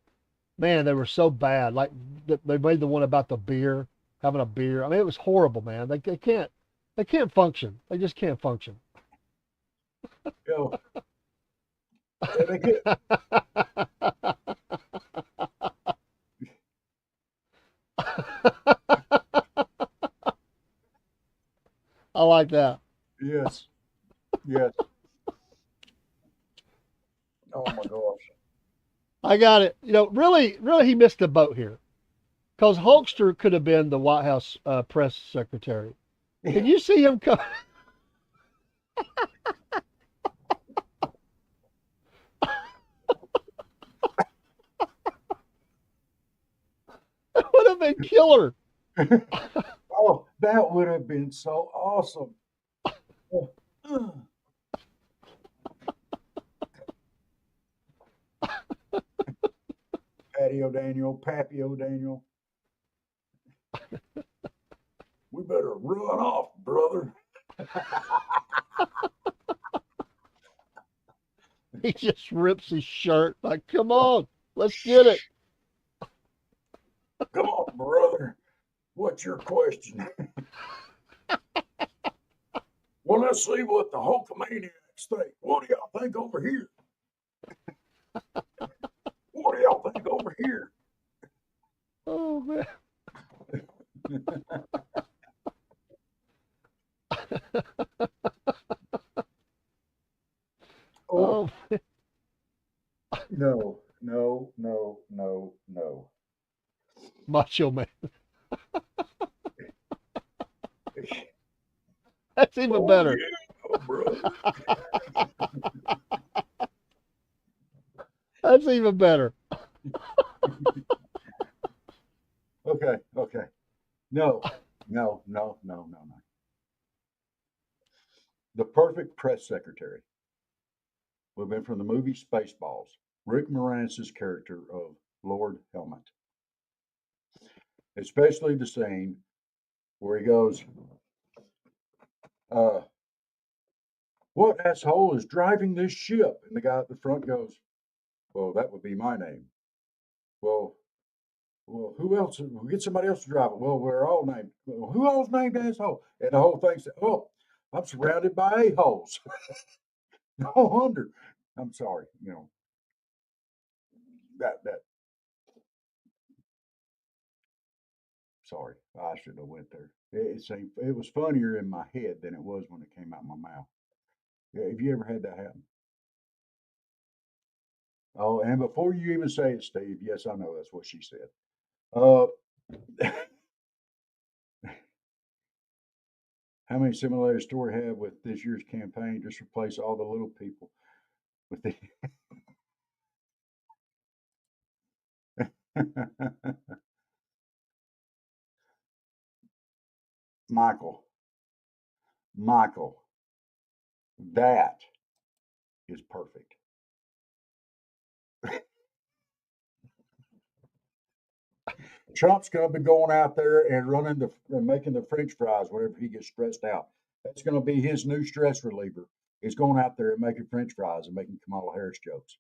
C: man, they were so bad. Like they made the one about the beer, having a beer. I mean, it was horrible, man. They can't function. They just can't function.
B: You know, they could.
C: I like that.
B: Yes, yes. Oh my gosh.
C: I got it. You know, really, he missed the boat here because Hulkster could have been the White House press secretary. Can you see him come? It would have been killer.
B: Oh, that would have been so awesome. Oh, Patio Daniel, Papio Daniel. We better run off, brother.
C: He just rips his shirt like, come on, let's get it.
B: Come on, brother. What's your question? Well, let's see what the Hulkamaniacs think. What do y'all think over here? What do y'all think over here?
C: Oh man.
B: Oh,
C: Oh
B: no. no, no, no, no.
C: Macho Man. That's even
B: Oh
C: better.
B: yeah, brother.
C: That's even better.
B: Okay, okay. No, no, no, no, no, no. The perfect press secretary would have been from the movie Spaceballs. Rick Moranis' character of Lord Helmet, especially the scene where he goes, uh, "What asshole is driving this ship?" And the guy at the front goes, "Well, that would be my name." Well, well, who else? We'll get somebody else to drive it. Well, we're all named. Well, who all's named asshole? And the whole thing said, "Oh, I'm surrounded by a-holes." No wonder. I'm sorry. That. Sorry, I shouldn't have went there. It was funnier in my head than it was when it came out my mouth. Yeah, have you ever had that happen? Oh, and before you even say it, Steve, yes, I know that's what she said. Uh, how many simulators do we have with this year's campaign? Just replace all the little people with the. Michael, Michael, that is perfect. Trump's going to be going out there and running and making the French fries whenever he gets stressed out. That's going to be his new stress reliever. Is going out there and making French fries and making Kamala Harris jokes.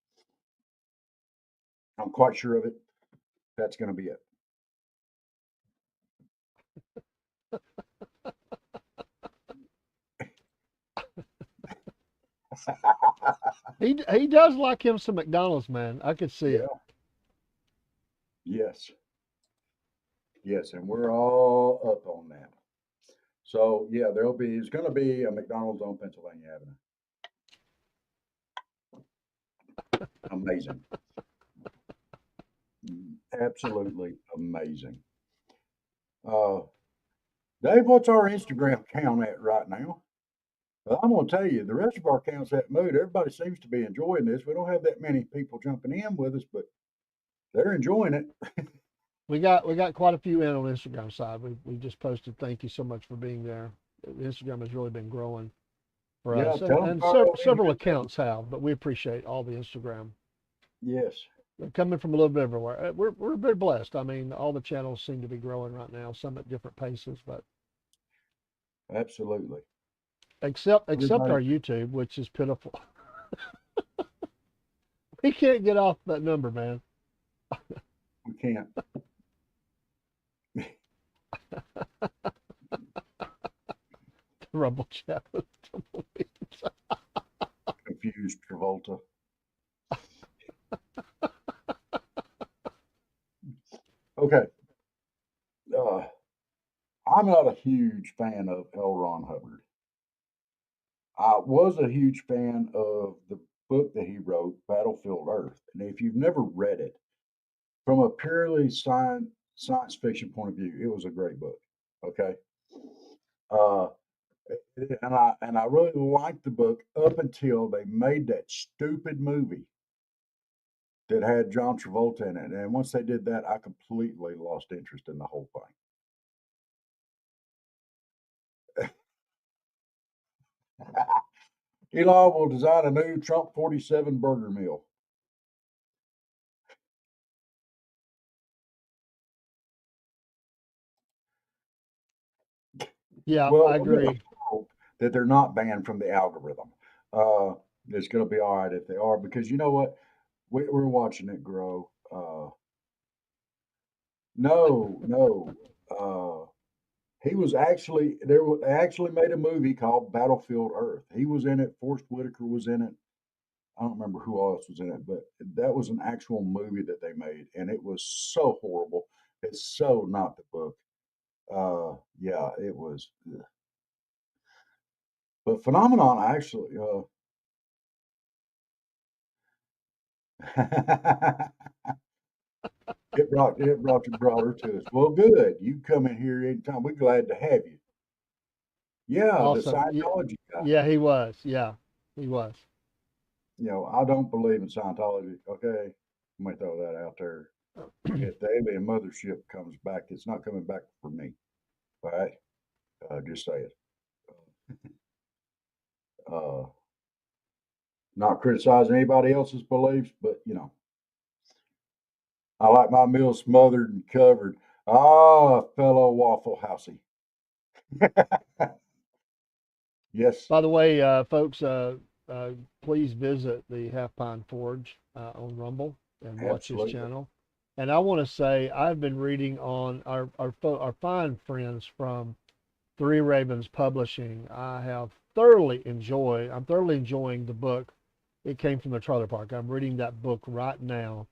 B: I'm quite sure of it. That's going to be it.
C: He does like him some McDonald's, man. I could see it.
B: Yeah. Yes. Yes. And we're all up on that. So yeah, there's going to be a McDonald's on Pennsylvania Avenue. Amazing. Absolutely amazing. Uh, Dave, what's our Instagram count at right now? Well, I'm going to tell you, the rest of our accounts that mood. Everybody seems to be enjoying this. We don't have that many people jumping in with us, but they're enjoying it.
C: We got quite a few in on Instagram side. We just posted. Thank you so much for being there. Instagram has really been growing for
B: Yeah,
C: us, and
B: tell them
C: and
B: follow in
C: several
B: here.
C: accounts have, but we appreciate all the Instagram.
B: Yes,
C: They're coming from a little bit everywhere. We're very blessed. I mean, all the channels seem to be growing right now, some at different paces, but
B: absolutely.
C: except
B: Everybody,
C: our YouTube, which is pitiful. We can't get off that number, man.
B: we can't
C: Rumble chat.
B: confuse Travolta. Okay, uh, I'm not a huge fan of L. Ron Hubbard. I was a huge fan of the book that he wrote, Battlefield Earth. And if you've never read it, from a purely science fiction point of view, it was a great book. Okay. Uh, and I really liked the book up until they made that stupid movie that had John Travolta in it. And once they did that, I completely lost interest in the whole thing. Elon will design a new Trump 47 burger meal.
C: Yeah, I
B: Well, we're going to
C: agree.
B: hope that they're not banned from the algorithm. Uh, it's going to be all right if they are, because you know what? We're watching it grow. No, no. He was actually there. They actually made a movie called Battlefield Earth. He was in it. Forrest Whitaker was in it. I don't remember who else was in it, but that was an actual movie that they made, and it was so horrible. It's so not the book. Yeah, it was. Ugh. But Phenomenon actually, It brought her to us. Well, good. You come in here anytime. We're glad to have you. Yeah, the
C: Awesome. Yeah,
B: Scientology guy.
C: yeah, he was. Yeah, he was.
B: I don't believe in Scientology. Okay, let me throw that out there. If the alien mothership comes back, it's not coming back for me. All right, just say it. Uh, Not criticizing anybody else's beliefs, but I like my meals smothered and covered. Ah, fellow Waffle Housey. Yes,
C: By the way, folks, uh, please visit the Half Pine Forge on Rumble and watch his
B: absolutely.
C: channel. And I want to say I've been reading on our fine friends from Three Ravens Publishing. I'm thoroughly enjoying the book. It came from the trailer park. I'm reading that book right now.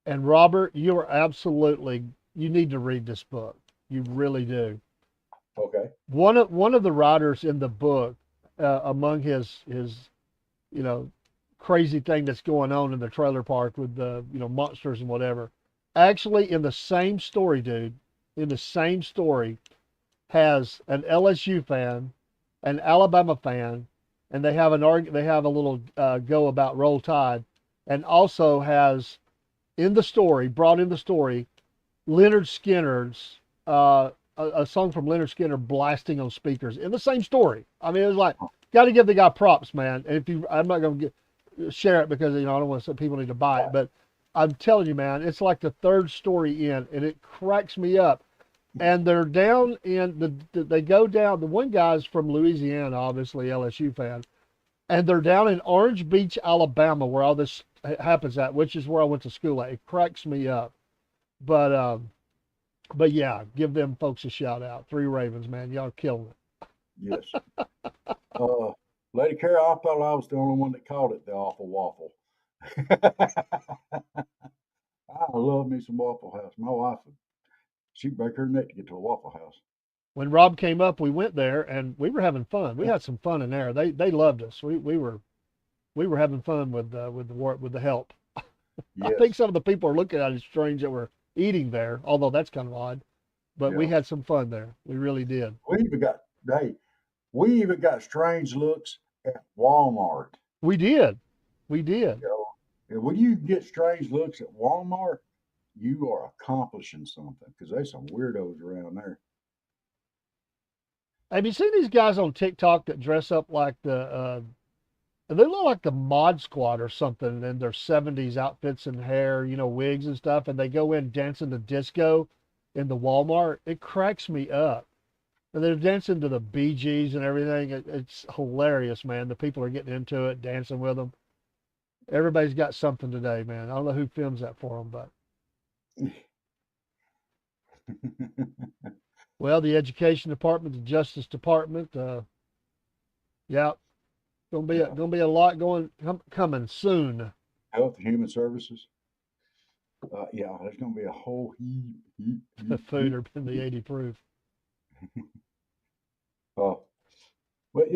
C: And Robert, you need to read this book. You really do.
B: Okay.
C: One of the writers in the book, among his you know crazy thing that's going on in the trailer park with the monsters and whatever, actually in the same story, dude, in the same story has an LSU fan, an Alabama fan, and they have a little go about Roll Tide, and also has brought in the story, Leonard Skinner's a song from Leonard Skinner blasting on speakers in the same story. I mean, it was like, got to give the guy props, man. And I'm not going to share it because I don't want to say people need to buy it, but I'm telling you, man, it's like the third story in, and it cracks me up. And they're down in they go down. The one guy's from Louisiana, obviously LSU fan, and they're down in Orange Beach, Alabama, where all this happens at, which is where I went to school at. It cracks me up. But yeah, give them folks a shout out. Three Ravens, man, y'all killing
B: Yes. Uh, Lady Carol, I thought I was the only one that called it the awful waffle. I love me some Waffle House. My wife, she'd break her neck to get to a Waffle House.
C: When Rob came up, we went there and we were having fun. We had some fun in there. They loved us. We were having fun with the help. I think
B: Yes.
C: some of the people are looking at it strange that we're eating there, although that's kind of odd. But we
B: Yeah.
C: had some fun there. We really did.
B: We even got, hey, we even got strange looks at Walmart.
C: We did. We did.
B: You know, and when you get strange looks at Walmart, you are accomplishing something because there's some weirdos around there.
C: Have you seen these guys on TikTok that dress up like they look like the Mod Squad or something in their 70s outfits and hair, wigs and stuff, and they go in dancing to disco in the Walmart? It cracks me up. And they're dancing to the Bee Gees and everything. It's hilarious, man. The people are getting into it, dancing with them. Everybody's got something today, man. I don't know who films that for them, but well, the Education Department, the Justice Department, yeah,
B: Yeah.
C: gonna be a lot coming soon.
B: Health and Human Services. Yeah, there's going to be a whole
C: The food are in the 80 proof.
B: Uh, but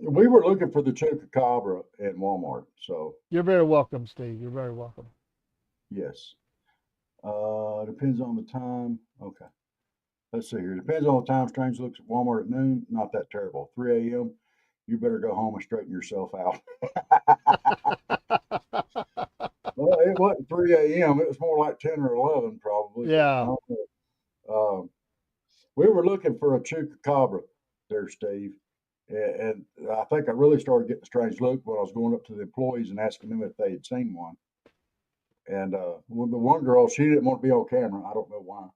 B: we were looking for the chupacabra at Walmart. So
C: You're very welcome, Steve. You're very welcome.
B: yes. Depends on the time. Okay. Let's see here. Depends on the time. Strange looks at Walmart at noon. Not that terrible. 3 a.m. You better go home and straighten yourself out. Well, it wasn't 3 a.m. It was more like 10 or 11 probably. I
C: Yeah.
B: don't know. We were looking for a chupacabra there, Steve. And I think I really started getting a strange look when I was going up to the employees and asking them if they had seen one. And well, the one girl, she didn't want to be on camera. I don't know why.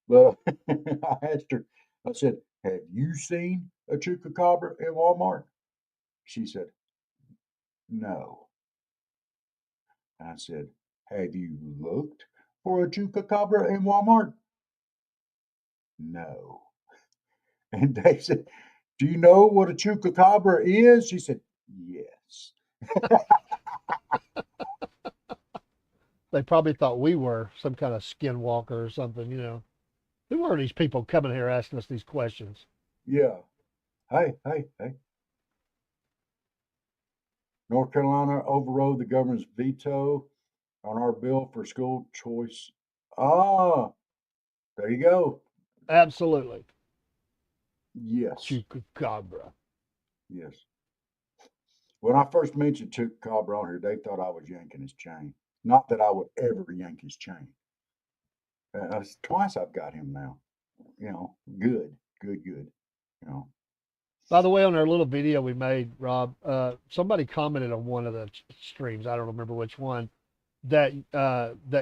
B: But I asked her, I said, "Have you seen a chupacabra in Walmart?" She said, "No." And I said, "Have you looked for a chupacabra in Walmart?" "No." And they said, "Do you know what a chupacabra is?" She said, "Yes."
C: They probably thought we were some kind of skinwalker or something, Who are these people coming here asking us these questions?
B: Yeah. Hey, hey, hey. North Carolina overrode the governor's veto on our bill for school choice. Ah, there you go.
C: Absolutely.
B: Yes,
C: Chupacabra.
B: yes. When I first mentioned Chupacabra on here, they thought I was yanking his chain. Not that I would ever yank his chain. Twice I've got him now. You know, good, good, good. You know,
C: By the way, on our little video we made, Rob, somebody commented on one of the streams. I don't remember which one. That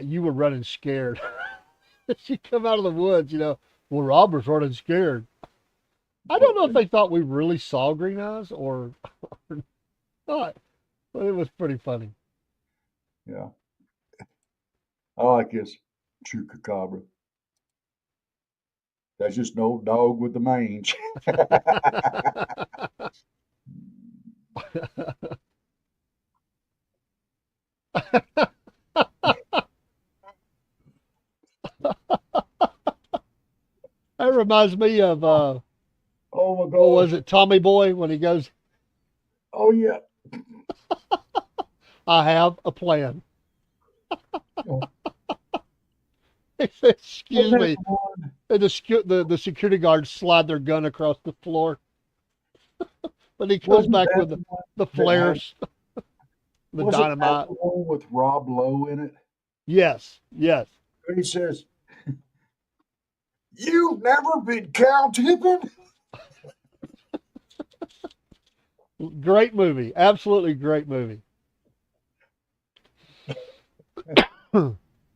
C: you were running scared. She come out of the woods, you know. Well, Rob was running scared. I don't know if
B: well,
C: they thought we really saw green eyes or not, but it was pretty funny.
B: yeah. I like this Chupacabra. That's just an old dog with the mange.
C: That reminds me of
B: Oh my
C: what was
B: gosh.
C: it, Tommy Boy, when he goes,
B: Oh yeah.
C: "I have a plan."
B: Oh,
C: He says,
B: wasn't
C: "Excuse
B: that
C: me,"
B: the one?
C: and the security guards slide their gun across the floor, but he comes
B: Wasn't
C: back
B: that
C: with
B: the one
C: the
B: that had?
C: flares, the
B: Wasn't that
C: dynamite.
B: the one with Rob Lowe in it?
C: Yes, yes.
B: And he says, "You've never been cow tipping."
C: Great movie. Absolutely great movie.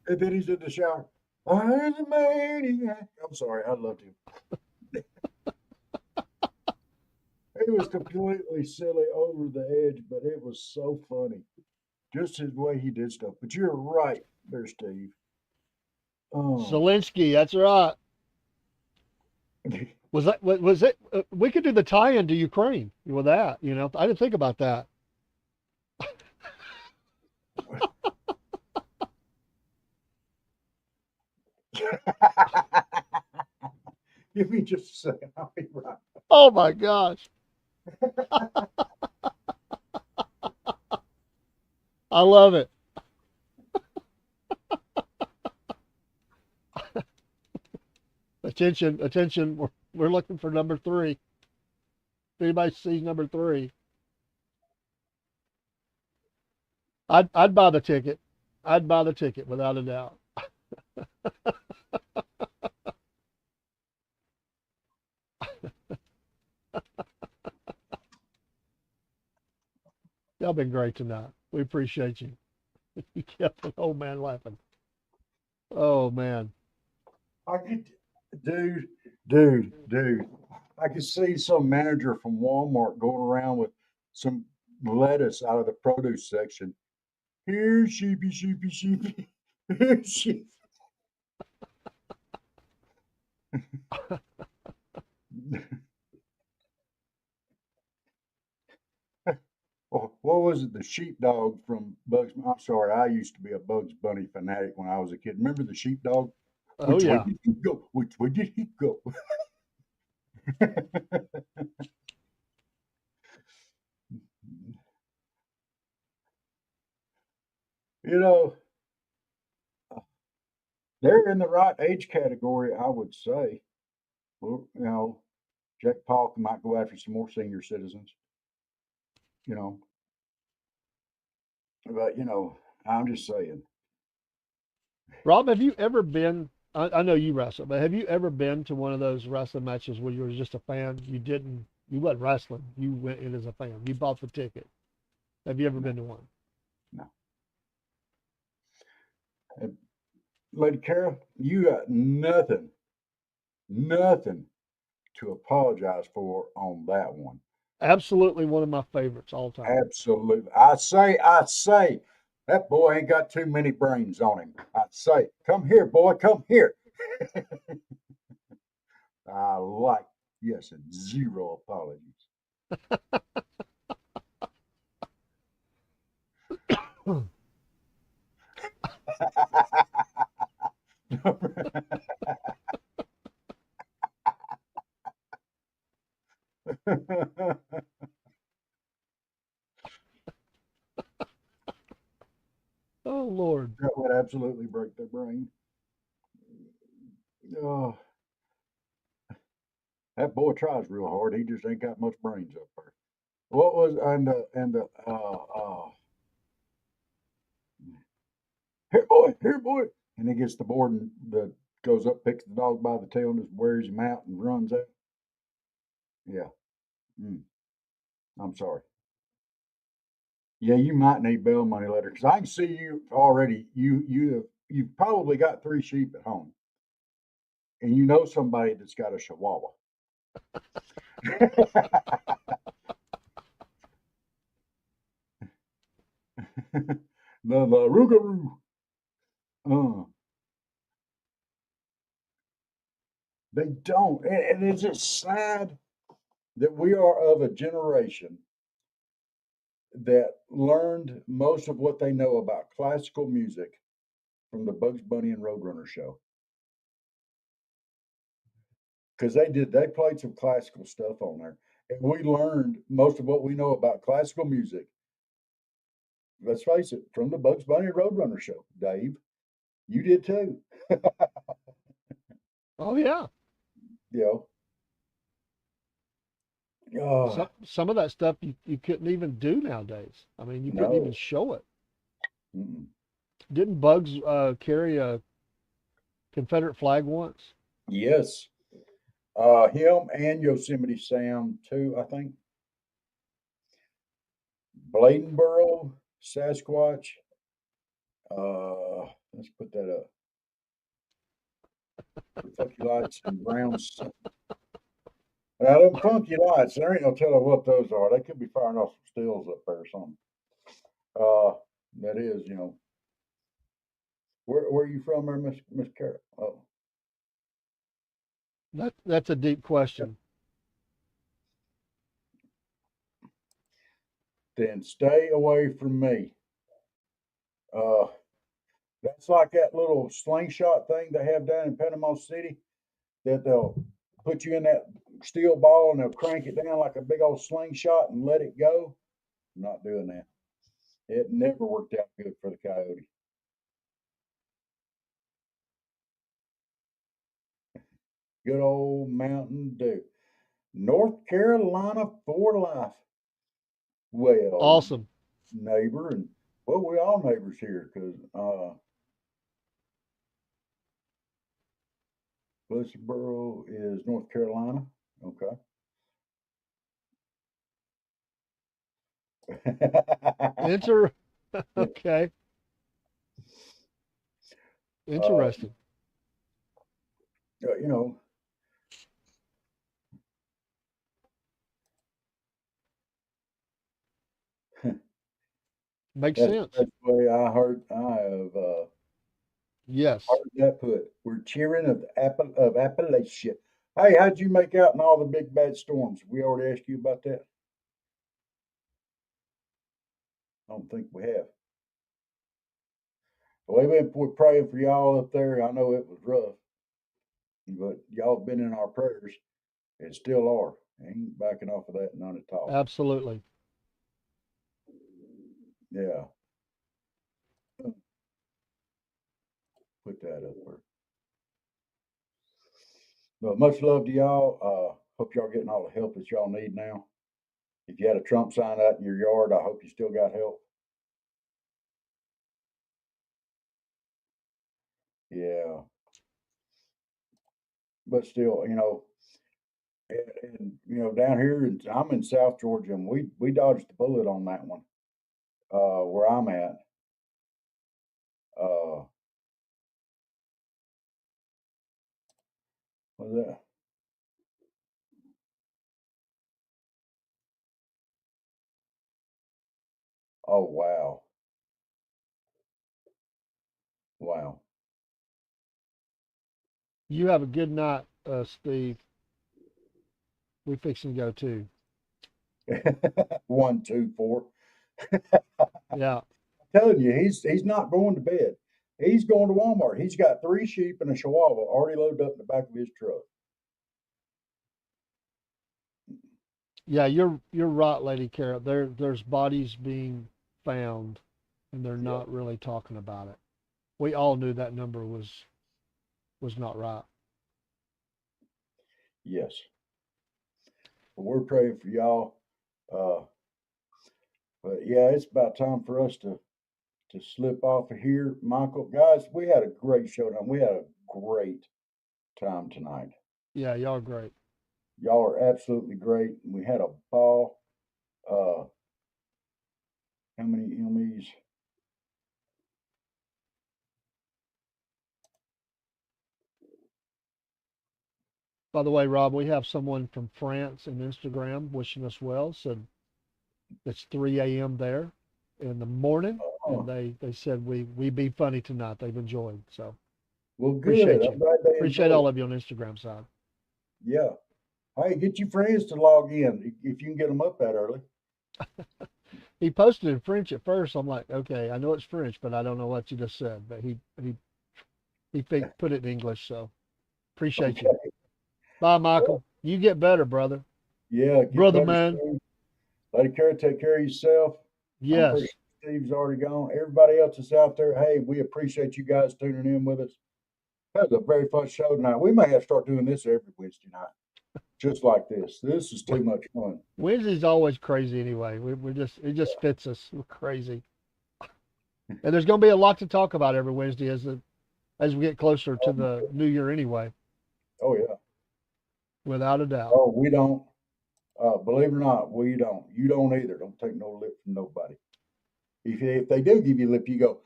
B: And then he's in the shower. I'm a maniac. I'm sorry, I loved him. He was completely silly over the edge, but it was so funny. Just his way he did stuff. But you're right there, Steve. Oh,
C: Zelensky, that's right. Was it? We could do the tie-in to Ukraine with that. You know, I didn't think about that.
B: give me just a second. I'll be right.
C: Oh my gosh, I love it. Attention, attention. We're looking for number three. If anybody sees number three, I'd buy the ticket. I'd buy the ticket without a doubt. Y'all been great tonight. We appreciate you. You kept an old man laughing. Oh man.
B: I could, dude. I could see some manager from Walmart going around with some lettuce out of the produce section. Here, sheepy, sheepy, sheepy. Here, sheep. Oh, what was it? The sheepdog from Bugs. I'm sorry, I used to be a Bugs Bunny fanatic when I was a kid. Remember the sheepdog?
C: Oh
B: Which way
C: yeah.
B: did he go? Which way did he go? you know, they're in the right age category, I would say. Well, Jack Paul might go after some more senior citizens, you know. But I'm just saying.
C: Rob, have you ever been? I know you wrestle, but have you ever been to one of those wrestling matches where you were just a fan? You wasn't wrestling. You went in as a fan. You bought the ticket. Have you ever
B: No,
C: been to one?
B: no. And Lady Kara, you got nothing to apologize for on that one.
C: Absolutely one of my favorites all time.
B: Absolutely. I say, that boy ain't got too many brains on him. I say, come here, boy, come here. I like, yes, and zero apologies.
C: Lord.
B: That would absolutely break their brain. Oh, that boy tries real hard. He just ain't got much brains up there. What was and the here boy, and he gets the board and the goes up, picks the dog by the tail, and just wears him out and runs out. Yeah, mm, I'm sorry. Yeah, you might need bail money later because I can see you already. You've probably got 3 sheep at home, and you know somebody that's got a Chihuahua. The Rougarou. Uh, they don't, and it's just sad that we are of a generation that learned most of what they know about classical music from the Bugs Bunny and Roadrunner show because they played some classical stuff on there, and we learned most of what we know about classical music. Let's face it, from the Bugs Bunny and Roadrunner show. Dave, you did too.
C: Oh yeah.
B: You know,
C: Some of that stuff you couldn't even do nowadays. I mean, you couldn't even
B: no.
C: show it.
B: Mm-mm.
C: Didn't Bugs carry a Confederate flag once?
B: Yes, him and Yosemite Sam too. I think Bladenboro, Sasquatch. Let's put that up. Funky lights and brown. Now them funky lights, there ain't no telling what those are. They could be firing off some stills up there or something. Uh, that is, where are you from, there, Miss Carrot? Oh,
C: That's a deep question.
B: then stay away from me. Uh, that's like that little slingshot thing they have down in Panama City that they'll put you in that steel ball and they'll crank it down like a big old slingshot and let it go. I'm not doing that. It never worked out good for the coyote. Good old Mountain Dew. North Carolina for life. Well,
C: Awesome.
B: neighbor, and well, we all neighbors here because Wilkesboro is North Carolina. Okay.
C: Inter.
B: Yeah,
C: Okay.
B: uh,
C: Interesting.
B: you know,
C: Makes
B: that's the
C: sense.
B: best way I have
C: Yes.
B: heard that put. We're cheering of Appalachia. Hey, how'd you make out in all the big bad storms? We already asked you about that. I don't think we have. We're praying for y'all up there. I know it was rough, but y'all have been in our prayers and still are. Ain't backing off of that none at all.
C: Absolutely.
B: Yeah, put that up there. But much love to y'all. Hope y'all getting all the help that y'all need now. If you had a Trump sign out in your yard, I hope you still got help. Yeah, but still, and down here, I'm in South Georgia, and we dodged the bullet on that one. Where I'm at, uh, was that? Oh wow, wow.
C: You have a good night, Steve. We fixing to go too.
B: 1, 2, 4.
C: Yeah.
B: Telling you, he's not going to bed. He's going to Walmart. He's got 3 sheep and a Chihuahua already loaded up in the back of his truck.
C: Yeah, you're right, Lady Carol. There's bodies being found and they're
B: Yeah.
C: not really talking about it. We all knew that number was not right.
B: Yes. Well, we're praying for y'all. Uh, but yeah, it's about time for us to slip off of here. Michael, guys, we had a great showdown. We had a great time tonight.
C: Yeah, y'all are great.
B: Y'all are absolutely great. We had a ball. Uh, how many Emmys?
C: By the way, Rob, we have someone from France in Instagram wishing us well. Said it's 3 a.m. there in the morning, and
B: Oh,
C: they said we be funny tonight. They've enjoyed. So
B: well, good.
C: appreciate
B: I'm
C: you.
B: glad they
C: Appreciate
B: enjoyed
C: all
B: it.
C: of you on Instagram side.
B: Yeah. Hey, get your friends to log in if you can get them up that early.
C: He posted in French at first. I'm like, okay, I know it's French, but I don't know what you just said. But he put it in English. So appreciate you.
B: Okay.
C: Bye,
B: Well,
C: Michael. You get better, brother.
B: yeah, get
C: Brother
B: better
C: man.
B: soon. Lady Kara, take care of yourself. I'm pretty
C: Yes.
B: sure Steve's already gone. Everybody else is out there. Hey, we appreciate you guys tuning in with us. That was a very fun show tonight. We may have to start doing this every Wednesday night, just like this. This is too much fun.
C: Wednesday's always crazy anyway. We're just it just fits us. We're crazy. And there's going to be a lot to talk about every Wednesday as we get closer to
B: Oh, my
C: the
B: God.
C: new year anyway,
B: Oh yeah.
C: without a doubt.
B: Oh, we don't. Believe it or not, we don't. You don't either. Don't take no lip from nobody. If they do give you lip, you go.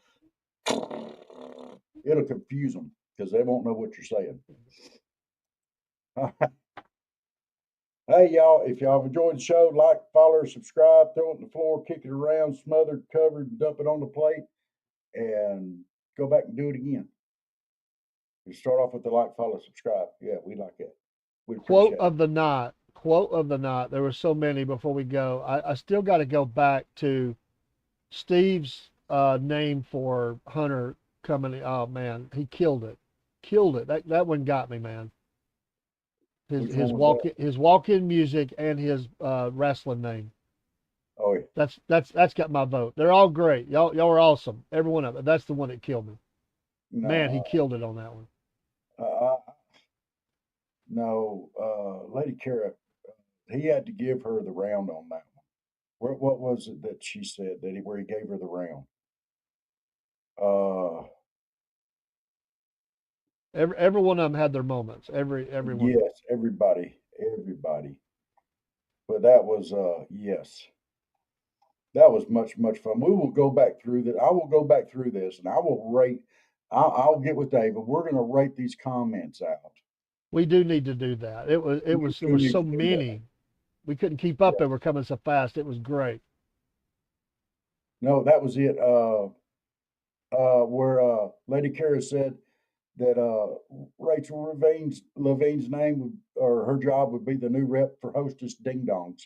B: It'll confuse them because they won't know what you're saying. Hey, y'all, if y'all have enjoyed the show, like, follow, subscribe, throw it on the floor, kick it around, smothered, covered, dump it on the plate, and go back and do it again. We start off with the like, follow, subscribe. Yeah, we like that. We
C: Quote
B: appreciate it.
C: of the night. Quote of the night. There were so many before we go. I still got to go back to Steve's name for Hunter coming. Oh man, he killed it. Killed it. That one got me, man. His
B: Which one was that?
C: his walk in music and his wrestling name.
B: Oh, yeah.
C: That's got my vote. They're all great. Y'all are awesome. Every one of them. That's the one that killed me. Man, he
B: No,
C: killed it on that one.
B: uh, no, Lady Kara, he had to give her the round on that one. What was it that she said where he gave her the round? Uh,
C: Every one of them had their moments. Every one of them.
B: yes, everybody. But that was, yes, that was much fun. We will go back through that. I will go back through this and I will rate. I'll get with David. We're going to rate these comments out.
C: We do need to do that.
B: We
C: There
B: do
C: was
B: need
C: so
B: to do that.
C: many. We couldn't keep up.
B: Yeah.
C: They were coming so fast. It was great.
B: No, that was it. Where Lady Kara said that Rachel Levine's name would, or her job would be the new rep for Hostess Ding Dongs.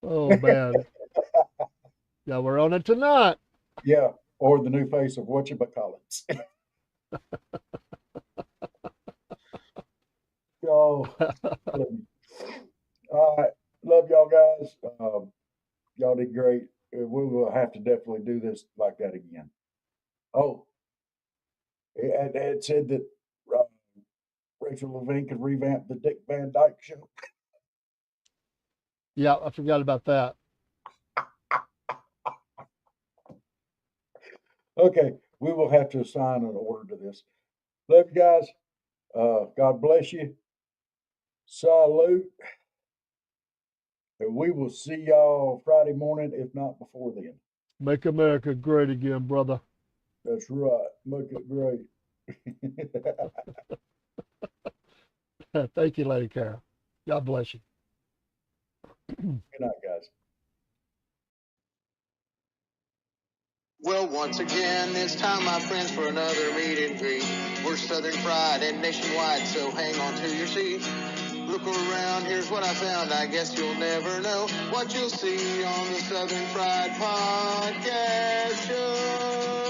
C: Oh man. Yeah, we're on it tonight.
B: Yeah, or the new face of whatchamacallits. Oh, all right. Love y'all guys. Y'all did great. We will have to definitely do this like that again. Oh, it said that uh, Rachel Levine could revamp the Dick Van Dyke show.
C: Yeah, I forgot about that.
B: Okay, we will have to assign an order to this. Love you guys. God bless you. Salute. And we will see y'all Friday morning, if not before then.
C: Make America great again, brother.
B: That's right. Make it great.
C: Thank you, Lady Carol. God bless you.
B: Good night, guys.
A: Well, once again, it's time, my friends, for another meet and greet. We're Southern Fried and nationwide, so hang on to your seat. Look around, here's what I found. I guess you'll never know what you'll see on the Southern Fried Podcast Show.